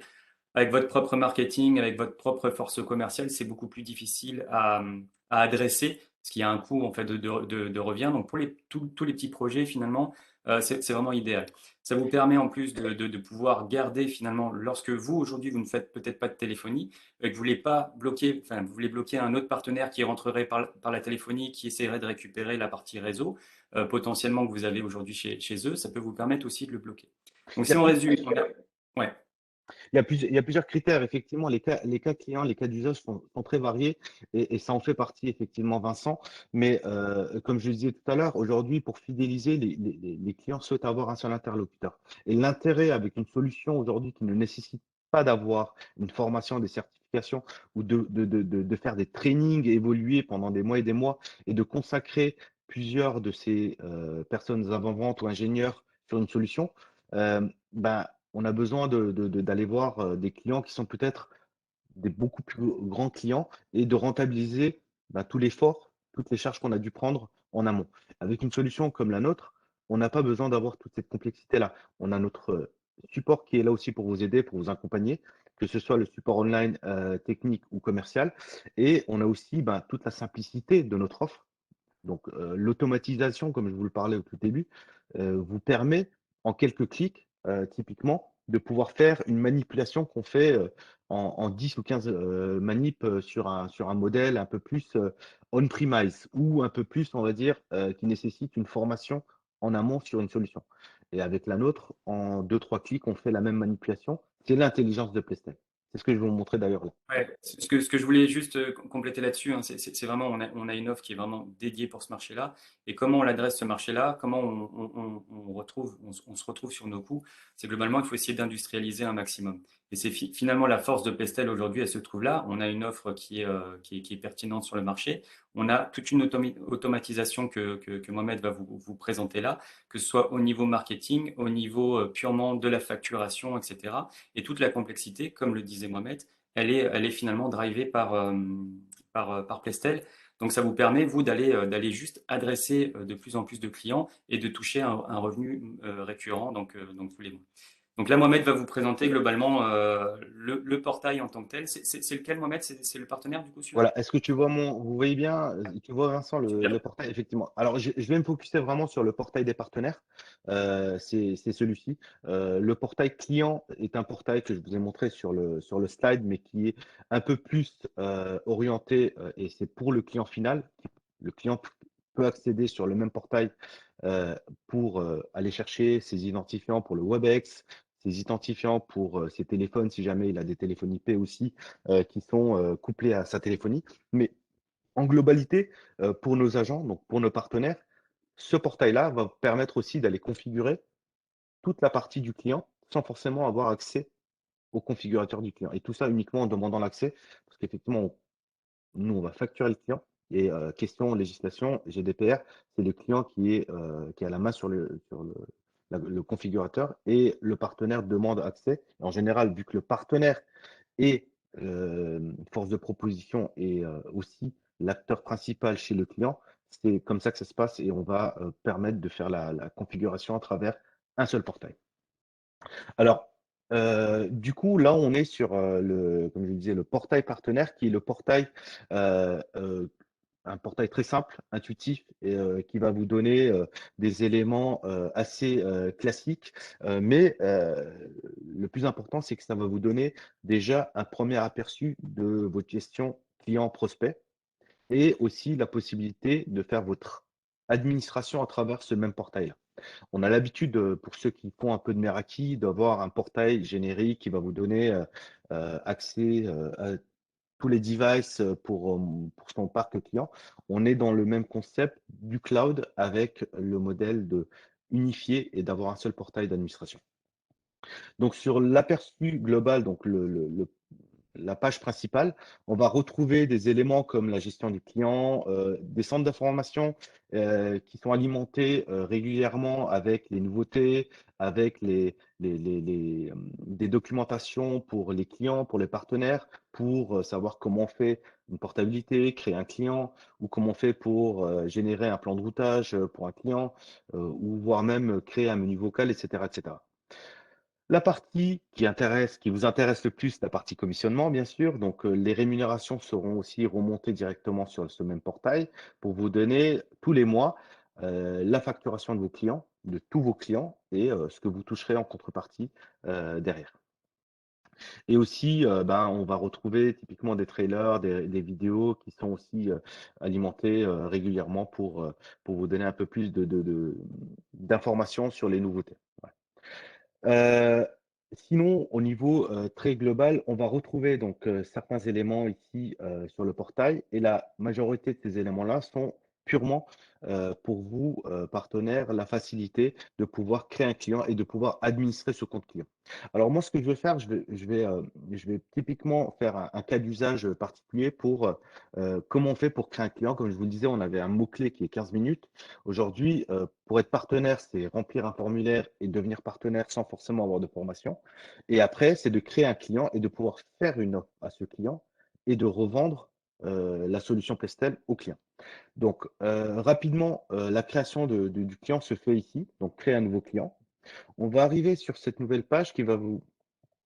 votre propre marketing, avec votre propre force commerciale, c'est beaucoup plus difficile à adresser, parce qu'il y a un coût en fait de revient. Donc pour tous les petits projets, finalement, c'est vraiment idéal. Ça vous permet en plus de pouvoir garder finalement, lorsque vous aujourd'hui vous ne faites peut-être pas de téléphonie, que vous voulez pas bloquer, enfin vous voulez bloquer un autre partenaire qui rentrerait par la téléphonie, qui essaierait de récupérer la partie réseau, potentiellement que vous avez aujourd'hui chez eux, ça peut vous permettre aussi de le bloquer. Donc Il y si a on résume, ouais. il y a plusieurs critères, effectivement. Les cas clients, les cas d'usage sont très variés et ça en fait partie, effectivement, Vincent. Mais comme je le disais tout à l'heure, aujourd'hui, pour fidéliser, les clients souhaitent avoir un seul interlocuteur. Et l'intérêt avec une solution aujourd'hui qui ne nécessite pas d'avoir une formation, des certifications ou de faire des trainings évoluer pendant des mois et des mois et de consacrer plusieurs de ces personnes avant-vente ou ingénieurs sur une solution, ben, on a besoin d'aller voir des clients qui sont peut-être des beaucoup plus grands clients et de rentabiliser tout l'effort, toutes les charges qu'on a dû prendre en amont. Avec une solution comme la nôtre, on n'a pas besoin d'avoir toute cette complexité-là. On a notre support qui est là aussi pour vous aider, pour vous accompagner, que ce soit le support online, technique ou commercial. Et on a aussi toute la simplicité de notre offre. Donc, l'automatisation, comme je vous le parlais au tout début, vous permet en quelques clics, typiquement, de pouvoir faire une manipulation qu'on fait en 10 ou 15 manips sur un modèle un peu plus on-premise ou un peu plus, on va dire, qui nécessite une formation en amont sur une solution. Et avec la nôtre, en deux trois clics, on fait la même manipulation. C'est l'intelligence de Plaistel. C'est ce que je vais vous montrer d'ailleurs là. Ouais, ce que je voulais juste compléter là-dessus, hein, c'est vraiment, on a une offre qui est vraiment dédiée pour ce marché-là. Et comment on l'adresse ce marché-là, comment on se retrouve sur nos coûts, c'est globalement, il faut essayer d'industrialiser un maximum. Et c'est finalement la force de Pestel aujourd'hui, elle se trouve là. On a une offre qui est pertinente sur le marché. On a toute une automatisation que Mohamed va vous présenter là, que ce soit au niveau marketing, au niveau purement de la facturation, etc. Et toute la complexité, comme le disait Mohamed, elle est finalement drivée par Pestel. Donc ça vous permet, vous, d'aller juste adresser de plus en plus de clients et de toucher un revenu récurrent donc tous les mois. Donc là, Mohamed va vous présenter globalement le portail en tant que tel. C'est lequel, Mohamed? C'est le partenaire du coup, celui-là? Voilà, est-ce que vous voyez bien, tu vois Vincent le Super. portail, effectivement. Alors je vais me focuser vraiment sur le portail des partenaires. C'est celui-ci. Le portail client est un portail que je vous ai montré sur le slide, mais qui est un peu plus orienté et c'est pour le client final. Le client peut accéder sur le même portail pour aller chercher ses identifiants pour le WebEx, ses identifiants pour ses téléphones, si jamais il a des téléphones IP aussi qui sont couplés à sa téléphonie. Mais en globalité, pour nos agents, donc pour nos partenaires, ce portail-là va permettre aussi d'aller configurer toute la partie du client sans forcément avoir accès au configurateur du client. Et tout ça uniquement en demandant l'accès, parce qu'effectivement, nous, on va facturer le client. Et question législation, GDPR, c'est le client qui a la main sur le configurateur et le partenaire demande accès. En général, vu que le partenaire est force de proposition et aussi l'acteur principal chez le client. C'est comme ça que ça se passe et on va permettre de faire la configuration à travers un seul portail. Alors, du coup, là, on est sur comme je le disais, le portail partenaire qui est le portail, euh, euh, un portail très simple, intuitif et qui va vous donner des éléments assez classiques. Mais le plus important, c'est que ça va vous donner déjà un premier aperçu de votre gestion client-prospect et aussi la possibilité de faire votre administration à travers ce même portail-là. On a l'habitude, pour ceux qui font un peu de Meraki, d'avoir un portail générique qui va vous donner accès à tous les devices pour son parc client. On est dans le même concept du cloud avec le modèle de unifier et d'avoir un seul portail d'administration. Donc sur l'aperçu global, donc la page principale, on va retrouver des éléments comme la gestion du client, des centres d'information qui sont alimentés régulièrement avec les nouveautés, avec des documentations pour les clients, pour les partenaires, pour savoir comment on fait une portabilité, créer un client, ou comment on fait pour générer un plan de routage pour un client, ou voire même créer un menu vocal, etc., etc. La partie qui vous intéresse le plus, la partie commissionnement, bien sûr. Donc, les rémunérations seront aussi remontées directement sur ce même portail pour vous donner tous les mois la facturation de vos clients, de tous vos clients et ce que vous toucherez en contrepartie derrière. Et aussi, ben, on va retrouver typiquement des trailers, des vidéos qui sont aussi alimentées régulièrement pour vous donner un peu plus d'informations sur les nouveautés. Ouais. Heu, Sinon, au niveau, très global, on va retrouver donc, certains éléments ici, sur le portail et la majorité de ces éléments-là sont purement, pour vous, partenaires, la facilité de pouvoir créer un client et de pouvoir administrer ce compte client. Alors moi, ce que je vais faire, je vais typiquement faire un cas d'usage, particulier pour, comment on fait pour créer un client. Comme je vous le disais, on avait un mot-clé qui est 15 minutes. Aujourd'hui, pour être partenaire, c'est remplir un formulaire et devenir partenaire sans forcément avoir de formation. Et après, c'est de créer un client et de pouvoir faire une offre à ce client et de revendre la solution Pestel au client. Donc, rapidement, la création du client se fait ici. Donc, créer un nouveau client. On va arriver sur cette nouvelle page qui va vous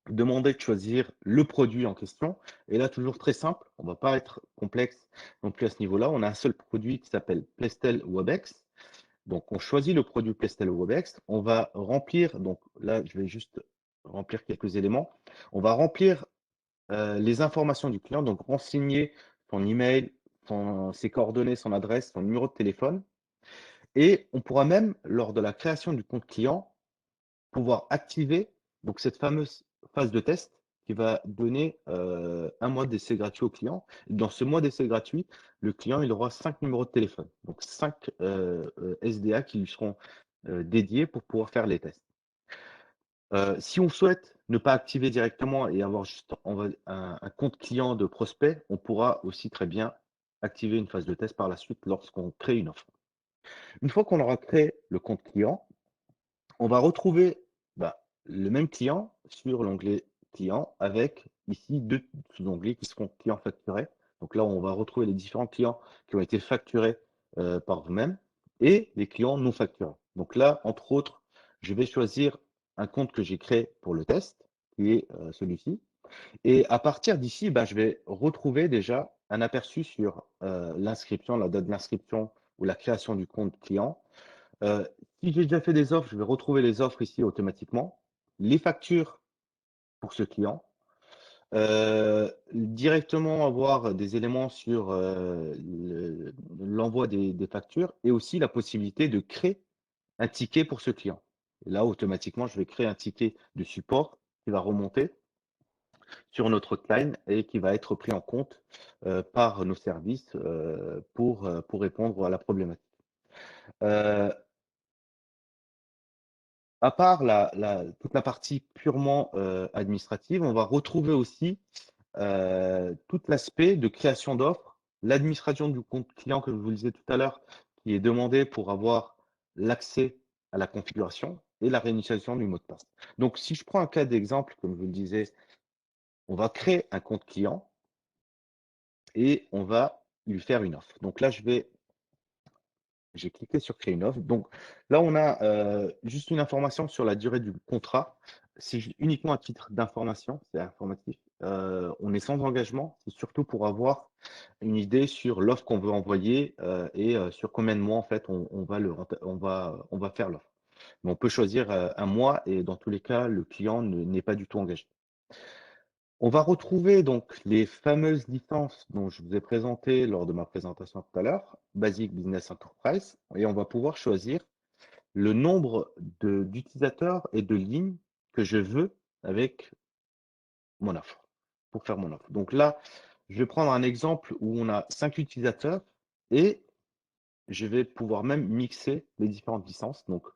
demander de choisir le produit en question. Et là, toujours très simple, on ne va pas être complexe non plus à ce niveau-là. On a un seul produit qui s'appelle Pestel Webex. Donc, on choisit le produit Pestel Webex. On va remplir, donc là, je vais juste remplir quelques éléments. On va remplir les informations du client, donc renseigner son email, ses coordonnées, son adresse, son numéro de téléphone. Et on pourra même, lors de la création du compte client, pouvoir activer donc cette fameuse phase de test qui va donner un mois d'essai gratuit au client. Dans ce mois d'essai gratuit, le client il aura 5 numéros de téléphone, donc 5 SDA qui lui seront dédiés pour pouvoir faire les tests. Si on souhaite ne pas activer directement et avoir juste un compte client de prospect, on pourra aussi très bien activer une phase de test par la suite lorsqu'on crée une offre. Une fois qu'on aura créé le compte client, on va retrouver le même client sur l'onglet client avec ici deux sous-onglets qui seront clients facturés. Donc là, on va retrouver les différents clients qui ont été facturés par vous-même et les clients non facturés. Donc là, entre autres, je vais choisir un compte que j'ai créé pour le test, qui est celui-ci. Et à partir d'ici, je vais retrouver déjà un aperçu sur l'inscription, la date de l'inscription ou la création du compte client. Euh, Si j'ai déjà fait des offres, je vais retrouver les offres ici automatiquement, les factures pour ce client, directement avoir des éléments sur l'envoi des factures et aussi la possibilité de créer un ticket pour ce client. Et là, automatiquement, je vais créer un ticket de support qui va remonter sur notre hotline et qui va être pris en compte par nos services pour répondre à la problématique. Euh, À part toute la partie purement administrative, on va retrouver aussi tout l'aspect de création d'offres, l'administration du compte client, comme je vous le disais tout à l'heure, qui est demandé pour avoir l'accès à la configuration et la réinitialisation du mot de passe. Donc, si je prends un cas d'exemple, comme je vous le disais, on va créer un compte client et on va lui faire une offre. Donc là, j'ai cliqué sur créer une offre. Donc là, on a juste une information sur la durée du contrat. C'est uniquement à titre d'information, c'est informatif. On est sans engagement, c'est surtout pour avoir une idée sur l'offre qu'on veut envoyer et sur combien de mois en fait on va faire l'offre. Mais on peut choisir un mois et dans tous les cas, le client n'est pas du tout engagé. On va retrouver donc les fameuses licences dont je vous ai présentées lors de ma présentation tout à l'heure, Basic Business Enterprise, et on va pouvoir choisir le nombre d'utilisateurs et de lignes que je veux avec mon offre, pour faire mon offre. Donc là, je vais prendre un exemple où on a 5 utilisateurs et je vais pouvoir même mixer les différentes licences. Donc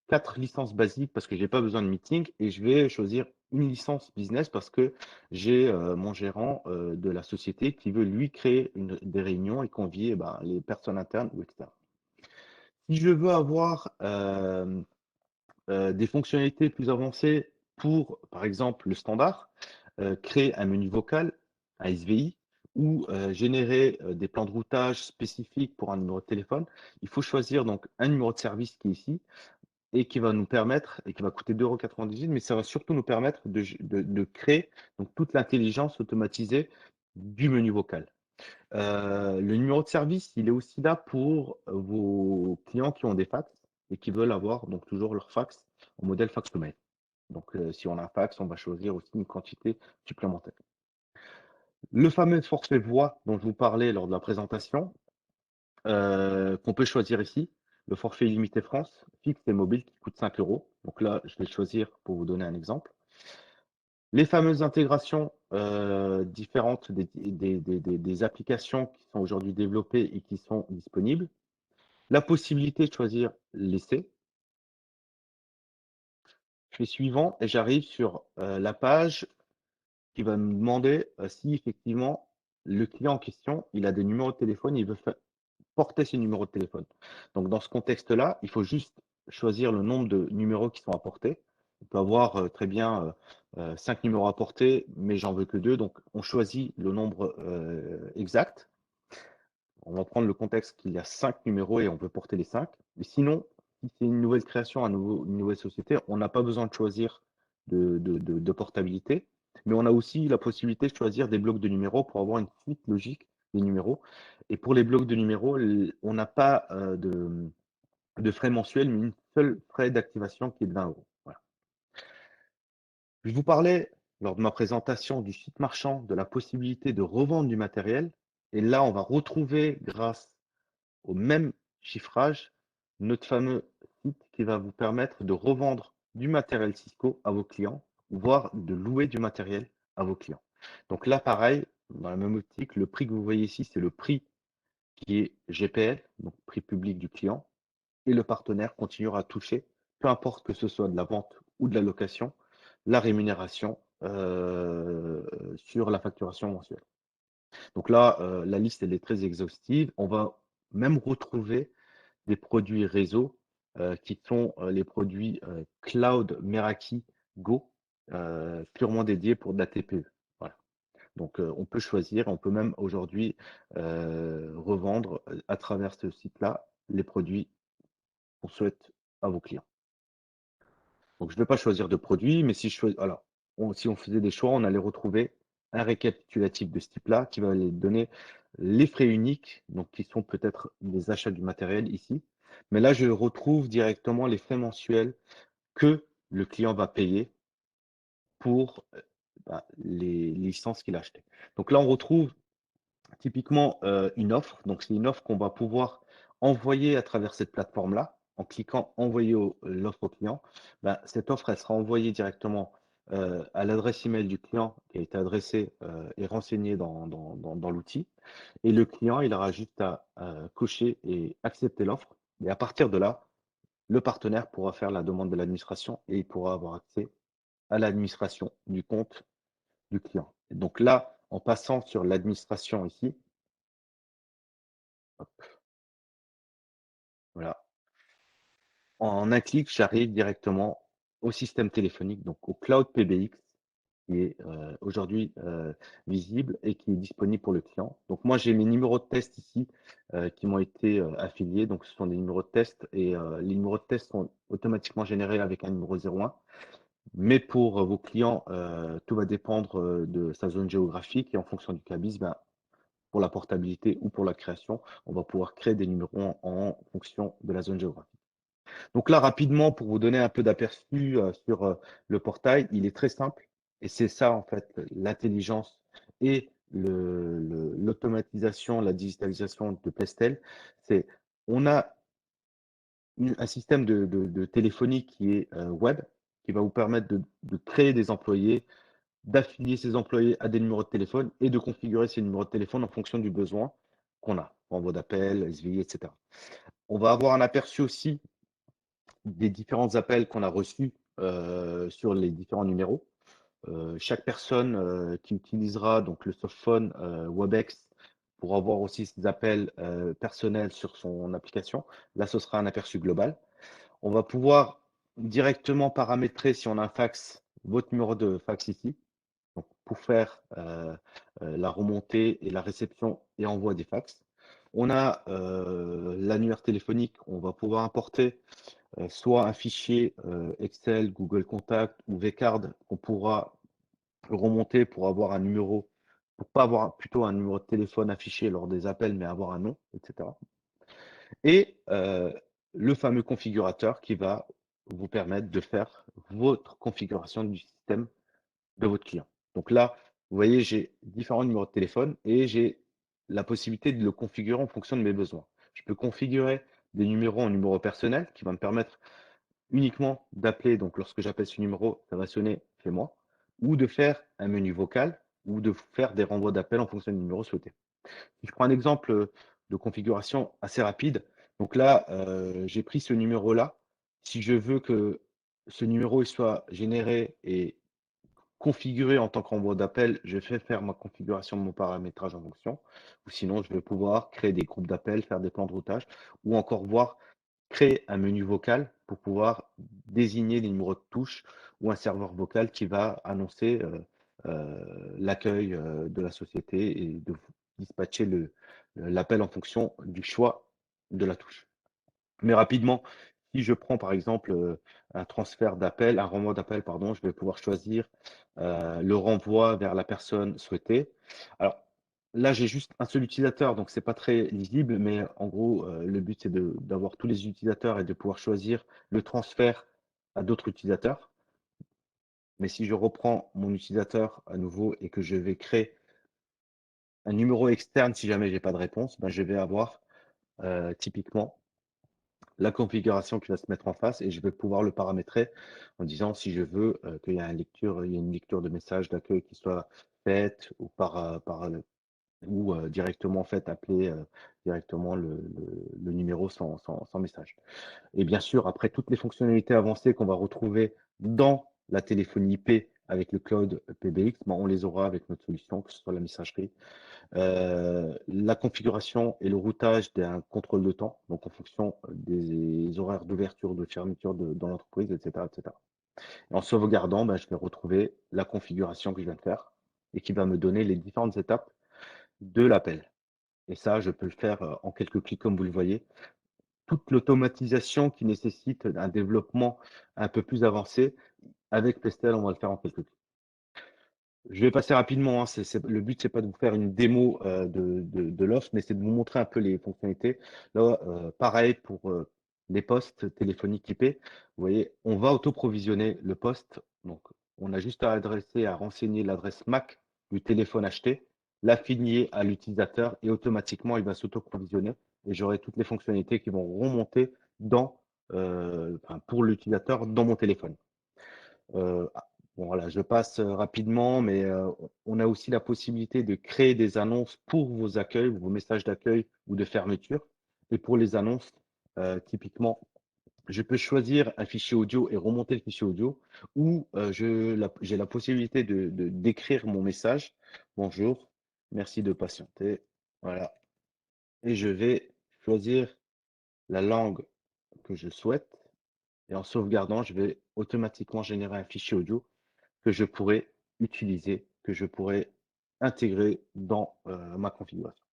4 licences basiques parce que j'ai pas besoin de meeting et je vais choisir une licence business parce que j'ai mon gérant de la société qui veut lui créer des réunions et convier les personnes internes ou externes. Si je veux avoir des fonctionnalités plus avancées pour, par exemple, le standard, créer un menu vocal, un SVI, ou générer des plans de routage spécifiques pour un numéro de téléphone, il faut choisir donc un numéro de service qui est ici et qui va nous permettre, et qui va coûter 2,98 €, mais ça va surtout nous permettre de créer donc toute l'intelligence automatisée du menu vocal. Le numéro de service, il est aussi là pour vos clients qui ont des fax et qui veulent avoir donc toujours leur fax en modèle fax to mail. Donc, si on a un fax, on va choisir aussi une quantité supplémentaire. Le fameux forfait voix dont je vous parlais lors de la présentation, qu'on peut choisir ici, le forfait illimité France, fixe et mobile qui coûte 5 €. Donc là, je vais le choisir pour vous donner un exemple. Les fameuses intégrations différentes des applications qui sont aujourd'hui développées et qui sont disponibles. La possibilité de choisir l'essai. Je fais suivant et j'arrive sur la page qui va me demander si effectivement le client en question, il a des numéros de téléphone, il veut porter ses numéros de téléphone. Donc dans ce contexte-là, il faut juste choisir le nombre de numéros qui sont apportés. On peut avoir très bien 5 numéros apportés, mais j'en veux que 2. Donc on choisit le nombre exact. On va prendre le contexte qu'il y a 5 numéros et on peut porter les 5. Mais sinon, si c'est une nouvelle création, une nouvelle société, on n'a pas besoin de choisir de portabilité, mais on a aussi la possibilité de choisir des blocs de numéros pour avoir une suite logique des numéros. Et pour les blocs de numéros, on n'a pas de frais mensuels, mais une seule frais d'activation qui est de 20 €. Voilà. Je vous parlais lors de ma présentation du site marchand de la possibilité de revendre du matériel. Et là, on va retrouver, grâce au même chiffrage, notre fameux site qui va vous permettre de revendre du matériel Cisco à vos clients, voire de louer du matériel à vos clients. Donc là, pareil, dans la même optique, le prix que vous voyez ici, c'est le prix qui est GPL, donc prix public du client, et le partenaire continuera à toucher, peu importe que ce soit de la vente ou de la location, la rémunération sur la facturation mensuelle. Donc là, la liste, elle est très exhaustive. On va même retrouver des produits réseau qui sont les produits Cloud Meraki Go, purement dédiés pour de la TPE. Voilà. Donc, on peut choisir, on peut même aujourd'hui revendre à travers ce site-là les produits qu'on souhaite à vos clients. Donc, je ne vais pas choisir de produit, mais si je choisis, alors, si on faisait des choix, on allait retrouver un récapitulatif de ce type-là qui va les donner les frais uniques, donc qui sont peut-être les achats du matériel ici. Mais là, je retrouve directement les frais mensuels que le client va payer pour les licences qu'il a achetées. Donc là, on retrouve typiquement une offre. Donc, c'est une offre qu'on va pouvoir envoyer à travers cette plateforme-là. En cliquant envoyer l'offre au client, cette offre, elle sera envoyée directement à l'adresse email du client qui a été adressée et renseignée dans l'outil. Et le client, il aura juste à cocher et accepter l'offre. Et à partir de là, le partenaire pourra faire la demande de l'administration et il pourra avoir accès à l'administration du compte du client. Et donc là, en passant sur l'administration ici, voilà, en un clic, j'arrive directement au système téléphonique, donc au Cloud PBX. qui est aujourd'hui visible et qui est disponible pour le client. Donc moi, j'ai mes numéros de test ici qui m'ont été affiliés. Donc ce sont des numéros de test et les numéros de test sont automatiquement générés avec un numéro 01. Mais pour vos clients, tout va dépendre de sa zone géographique et en fonction du cabis, ben, pour la portabilité ou pour la création, on va pouvoir créer des numéros en fonction de la zone géographique. Donc là, rapidement, pour vous donner un peu d'aperçu sur le portail, il est très simple et c'est ça, en fait, l'intelligence et l'automatisation, la digitalisation de Pestel. C'est, on a un système de téléphonie qui est web, qui va vous permettre de créer des employés, d'affilier ces employés à des numéros de téléphone et de configurer ces numéros de téléphone en fonction du besoin qu'on a, envoi d'appel, SVI, etc. On va avoir un aperçu aussi des différents appels qu'on a reçus sur les différents numéros. Chaque personne qui utilisera donc le softphone Webex pour avoir aussi ses appels personnels sur son application. Là, ce sera un aperçu global. On va pouvoir directement paramétrer, si on a un fax, votre numéro de fax ici, donc pour faire la remontée et la réception et envoi des fax. On a l'annuaire téléphonique, on va pouvoir importer soit un fichier Excel, Google Contact ou Vcard qu'on pourra remonter pour avoir un numéro, pour pas avoir plutôt un numéro de téléphone affiché lors des appels, mais avoir un nom, etc. Et le fameux configurateur qui va vous permettre de faire votre configuration du système de votre client. Donc là, vous voyez, j'ai différents numéros de téléphone et j'ai la possibilité de le configurer en fonction de mes besoins. Je peux configurer des numéros en numéro personnel qui va me permettre uniquement d'appeler, donc lorsque j'appelle ce numéro, ça va sonner chez moi, ou de faire un menu vocal, ou de faire des renvois d'appel en fonction du numéro souhaité. Si je prends un exemple de configuration assez rapide, donc là, j'ai pris ce numéro-là. Si je veux que ce numéro il soit généré et configuré en tant qu'envoi d'appel, je fais faire ma configuration de mon paramétrage en fonction. Ou sinon, je vais pouvoir créer des groupes d'appels, faire des plans de routage, ou encore voir créer un menu vocal pour pouvoir désigner les numéros de touche ou un serveur vocal qui va annoncer l'accueil de la société et de dispatcher l'appel en fonction du choix de la touche. Mais rapidement, si je prends par exemple un transfert d'appel, un renvoi d'appel, pardon, je vais pouvoir choisir le renvoi vers la personne souhaitée. Alors là, j'ai juste un seul utilisateur, donc c'est pas très lisible, mais en gros, le but c'est d'avoir tous les utilisateurs et de pouvoir choisir le transfert à d'autres utilisateurs. Mais si je reprends mon utilisateur à nouveau et que je vais créer un numéro externe si jamais j'ai pas de réponse, ben, je vais avoir typiquement la configuration qui va se mettre en face et je vais pouvoir le paramétrer en disant si je veux qu'il y ait il y a une lecture de message d'accueil qui soit faite ou ou directement en fait appeler directement le numéro sans message. Et bien sûr, après toutes les fonctionnalités avancées qu'on va retrouver dans la téléphonie IP avec le cloud PBX, ben, on les aura avec notre solution, que ce soit la messagerie, la configuration et le routage d'un contrôle de temps, donc en fonction des horaires d'ouverture, de fermeture dans l'entreprise, etc., etc. Et en sauvegardant, ben, je vais retrouver la configuration que je viens de faire et qui va me donner les différentes étapes de l'appel. Et ça, je peux le faire en quelques clics comme vous le voyez. Toute l'automatisation qui nécessite un développement un peu plus avancé, avec Pestel, on va le faire en quelques clics. Je vais passer rapidement, hein, le but, c'est pas de vous faire une démo de l'offre, mais c'est de vous montrer un peu les fonctionnalités. Là, pareil pour les postes téléphoniques IP. Vous voyez, on va auto-provisionner le poste. Donc, on a juste à renseigner l'adresse MAC du téléphone acheté, l'affilier à l'utilisateur et automatiquement, il va s'auto-provisionner et j'aurai toutes les fonctionnalités qui vont remonter pour l'utilisateur dans mon téléphone. Bon, voilà, je passe rapidement, mais on a aussi la possibilité de créer des annonces pour vos accueils, vos messages d'accueil ou de fermeture. Et pour les annonces, typiquement, je peux choisir un fichier audio et remonter le fichier audio, ou j'ai la possibilité d'écrire mon message. Bonjour, merci de patienter. Voilà. Et je vais choisir la langue que je souhaite. Et en sauvegardant, je vais automatiquement générer un fichier audio que je pourrai utiliser, que je pourrais intégrer dans ma configuration.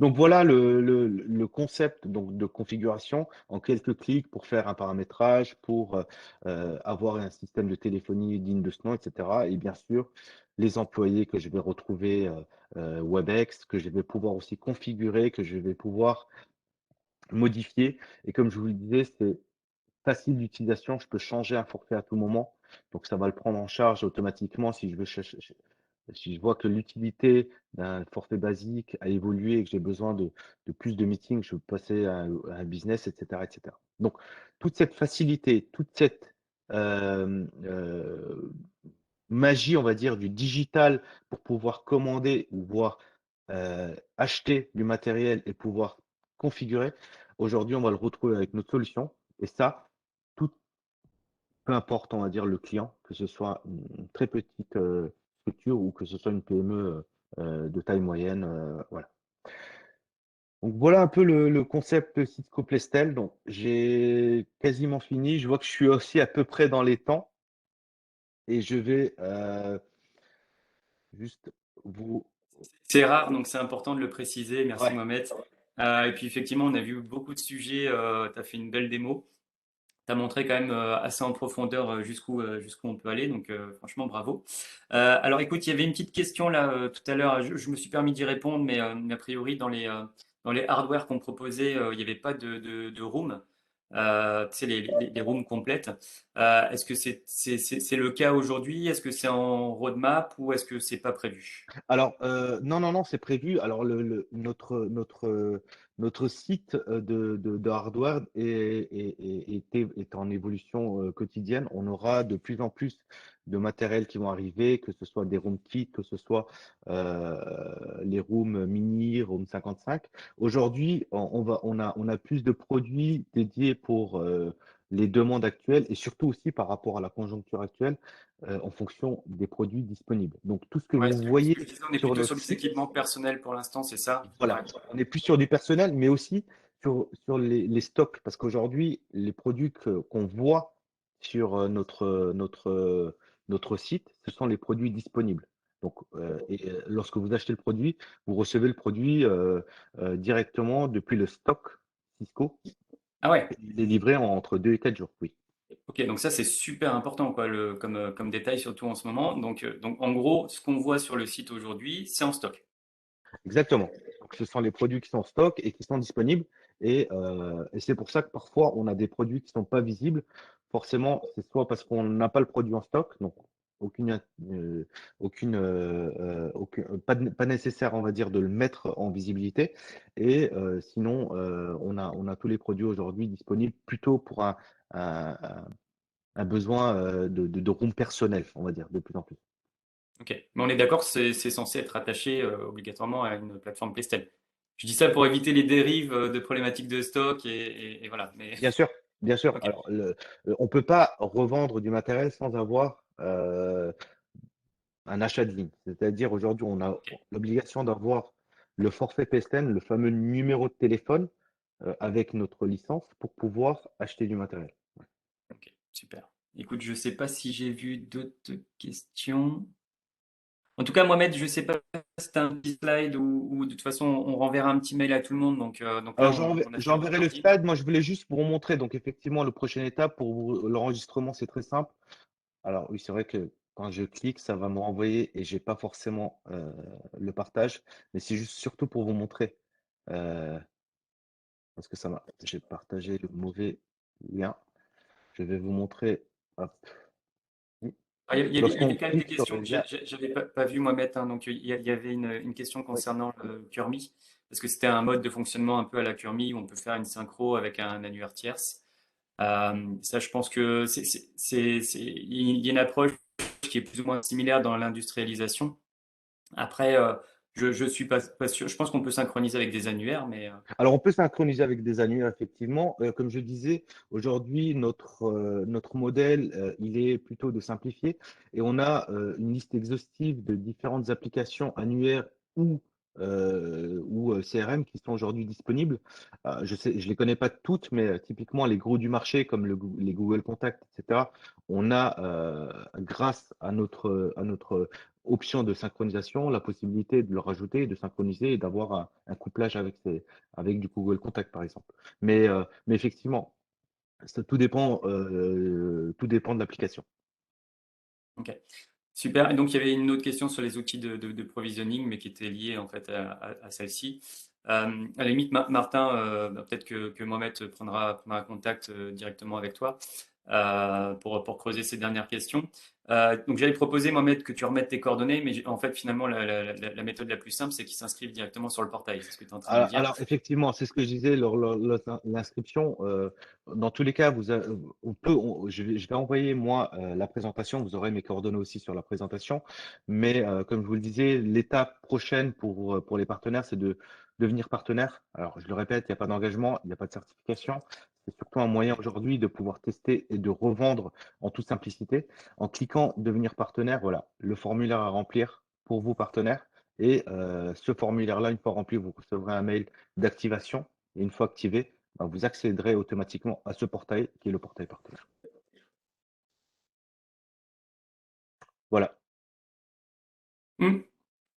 Donc voilà le concept donc de configuration en quelques clics pour faire un paramétrage, pour avoir un système de téléphonie digne de ce nom, et cetera. Et bien sûr, les employés que je vais retrouver Webex, que je vais pouvoir aussi configurer, que je vais pouvoir modifier. Et comme je vous le disais, c'est facile d'utilisation. Je peux changer un forfait à tout moment. Donc, ça va le prendre en charge automatiquement si je veux si je vois que l'utilité d'un forfait basique a évolué et que j'ai besoin de plus de meetings, je peux passer à un business, etc., etc. Donc, toute cette facilité, toute cette magie, on va dire, du digital pour pouvoir commander ou voir acheter du matériel et pouvoir configurer, aujourd'hui, on va le retrouver avec notre solution. Et ça, tout, peu importe, on va dire, le client, que ce soit une très petite structure ou que ce soit une PME de taille moyenne. Voilà. Donc voilà un peu le concept Cisco Plestel. Donc j'ai quasiment fini. Je vois que je suis aussi à peu près dans les temps et je vais juste vous. C'est rare, donc c'est important de le préciser. Merci Ouais. Mohamed. Et puis effectivement, on a vu beaucoup de sujets. Tu as fait une belle démo. Tu as montré quand même assez en profondeur jusqu'où on peut aller. Donc franchement, bravo. Alors écoute, il y avait une petite question là tout à l'heure. Je me suis permis d'y répondre, mais a priori, dans les hardware qu'on proposait, il n'y avait pas de room. Tu sais, les rooms complètes. Est-ce que c'est le cas aujourd'hui? Est-ce que c'est en roadmap ou est-ce que c'est pas prévu? Alors, non, non, non, c'est prévu. Alors, notre site de hardware est en évolution quotidienne. On aura de plus en plus de matériel qui vont arriver, que ce soit des room kits, que ce soit euh, les rooms mini, room 55. Aujourd'hui, on a plus de produits dédiés pour les demandes actuelles et surtout aussi par rapport à la conjoncture actuelle en fonction des produits disponibles. Donc, tout ce que Ouais, vous ce que voyez je disais, on est sur plutôt notre sur des site, équipements personnels pour l'instant, c'est ça? Ouais. voilà, on est plus sur du personnel, mais aussi sur les stocks, parce qu'aujourd'hui, les produits qu'on voit sur notre site, ce sont les produits disponibles. Donc, lorsque vous achetez le produit, vous recevez le produit directement depuis le stock Cisco. Ah ouais. Il est livré entre 2 et 4 jours, oui. Ok, donc ça c'est super important quoi, comme détail surtout en ce moment. Donc en gros, ce qu'on voit sur le site aujourd'hui, c'est en stock. Exactement. Donc, ce sont les produits qui sont en stock et qui sont disponibles. Et c'est pour ça que parfois, on a des produits qui ne sont pas visibles. Forcément, c'est soit parce qu'on n'a pas le produit en stock, donc aucune, pas nécessaire, on va dire, de le mettre en visibilité. Et sinon, on a tous les produits aujourd'hui disponibles plutôt pour un, un- un besoin de room personnel, on va dire, de plus en plus. Ok, mais on est d'accord, c'est censé être attaché obligatoirement à une plateforme Plistel. Je dis ça pour éviter les dérives de problématiques de stock et voilà. Mais Bien sûr, bien sûr. ok, Alors, on ne peut pas revendre du matériel sans avoir un achat de ligne. C'est-à-dire, aujourd'hui, on a ok, l'obligation d'avoir le forfait PSTN, le fameux numéro de téléphone avec notre licence pour pouvoir acheter du matériel. ok, super. Écoute, je sais pas si j'ai vu d'autres questions. En tout cas, Mohamed, je sais pas si tu un petit slide ou de toute façon, on renverra un petit mail à tout le monde. Donc là, Alors, on a fait le j'enverrai le reporting. stade. Moi, je voulais juste vous montrer. Donc, effectivement, le prochaine étape pour l'enregistrement, c'est très simple. Alors, oui, c'est vrai que quand je clique, ça va me renvoyer et j'ai pas forcément le partage. Mais c'est juste surtout pour vous montrer. euh, Parce que j'ai partagé le mauvais lien. Je vais vous montrer. Hop. Ah, il y Lorsqu'on avait quand même des clique sur questions. le lien, J'avais pas vu moi mettre. Hein, donc il y avait une question oui, concernant le Kurmi parce que c'était un mode de fonctionnement un peu à la Kurmi où on peut faire une synchro avec un annuaire tierce. Ça, je pense que il y a une approche qui est plus ou moins similaire dans l'industrialisation. Après, je suis pas sûr. Je pense qu'on peut synchroniser avec des annuaires, mais alors on peut synchroniser avec des annuaires, effectivement. Comme je disais, aujourd'hui, notre modèle, il est plutôt de simplifier et on a une liste exhaustive de différentes applications annuaires ou ou CRM qui sont aujourd'hui disponibles. Je les connais pas toutes, mais typiquement les gros du marché comme les Google Contacts, etc. On a, grâce à notre option de synchronisation, la possibilité de le rajouter, de synchroniser et d'avoir un couplage avec du Google Contact, par exemple. Mais effectivement, tout dépend de l'application. Ok. Super. Et donc, il y avait une autre question sur les outils de provisioning, mais qui était liée en fait à celle-ci. À la limite, Martin, peut-être que Mohamed prendra contact directement avec toi pour creuser ces dernières questions. Donc, j'avais proposé, Mohamed, que tu remettes tes coordonnées, mais en fait, finalement, la méthode la plus simple, c'est qu'ils s'inscrivent directement sur le portail. C'est ce que tu es en train de me dire. Alors, effectivement, c'est ce que je disais lors l'inscription. Dans tous les cas, je vais envoyer moi la présentation. Vous aurez mes coordonnées aussi sur la présentation. Mais comme je vous le disais, l'étape prochaine pour les partenaires, c'est de devenir partenaire. Alors, je le répète, il n'y a pas d'engagement, il n'y a pas de certification. C'est surtout un moyen aujourd'hui de pouvoir tester et de revendre en toute simplicité. En cliquant devenir partenaire, voilà, le formulaire à remplir pour vous partenaires. Et ce formulaire-là, une fois rempli, vous recevrez un mail d'activation. Et une fois activé, ben, vous accéderez automatiquement à ce portail qui est le portail partenaire. Voilà. Hmm.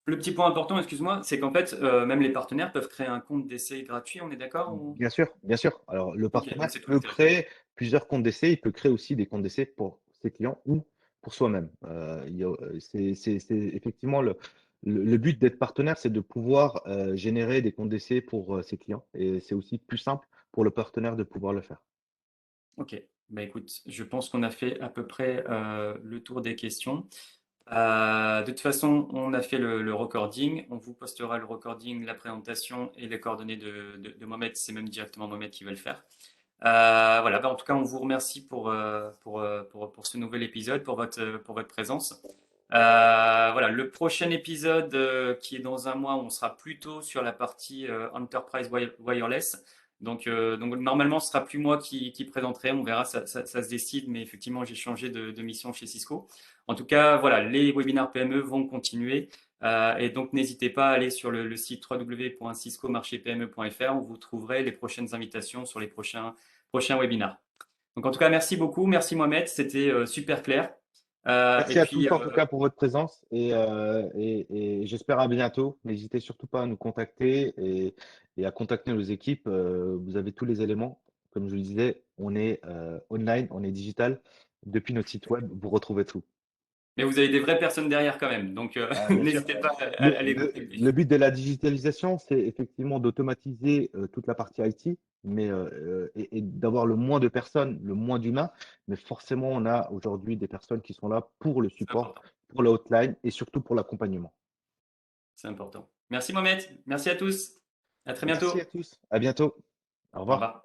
Le petit point important, excuse-moi, c'est qu'en fait, même les partenaires peuvent créer un compte d'essai gratuit, on est d'accord ou... Bien sûr, bien sûr. Alors, le Ok, donc partenaire c'est tout peut l'intérêt. créer plusieurs comptes d'essai. Il peut créer aussi des comptes d'essai pour ses clients ou pour soi-même. C'est effectivement le but d'être partenaire, c'est de pouvoir générer des comptes d'essai pour ses clients. Et c'est aussi plus simple pour le partenaire de pouvoir le faire. Ok, bah écoute, je pense qu'on a fait à peu près le tour des questions. De toute façon, on a fait le recording. On vous postera le recording, la présentation et les coordonnées de Mohamed. C'est même directement Mohamed qui va le faire. Voilà, bah en tout cas, on vous remercie pour ce nouvel épisode, pour votre présence. Voilà, le prochain épisode qui est dans un mois, on sera plutôt sur la partie Enterprise Wireless. Donc normalement, ce sera plus moi qui présenterai. On verra, ça se décide. Mais effectivement, j'ai changé de mission chez Cisco. En tout cas, voilà, les webinaires PME vont continuer. Et donc, n'hésitez pas à aller sur le site www.ciscomarchépme.fr où vous trouverez les prochaines invitations sur les prochains webinaires. Donc, en tout cas, merci beaucoup. Merci Mohamed. C'était super clair. Et Merci à puis, tous en tout cas pour votre présence et j'espère à bientôt. N'hésitez surtout pas à nous contacter et à contacter nos équipes. Vous avez tous les éléments. Comme je le disais, on est online, on est digital. Depuis notre site web, vous retrouvez tout. mais vous avez des vraies personnes derrière quand même. Donc, Bien sûr. n'hésitez pas Le, à les le- contacter. le but de la digitalisation, c'est effectivement d'automatiser toute la partie IT, et d'avoir le moins de personnes, le moins d'humains. Mais forcément, on a aujourd'hui des personnes qui sont là pour le C'est support, important. pour la hotline et surtout pour l'accompagnement. C'est important. Merci Mohamed. Merci à tous. À très Merci à bientôt. tous. À bientôt. Au Au revoir. revoir.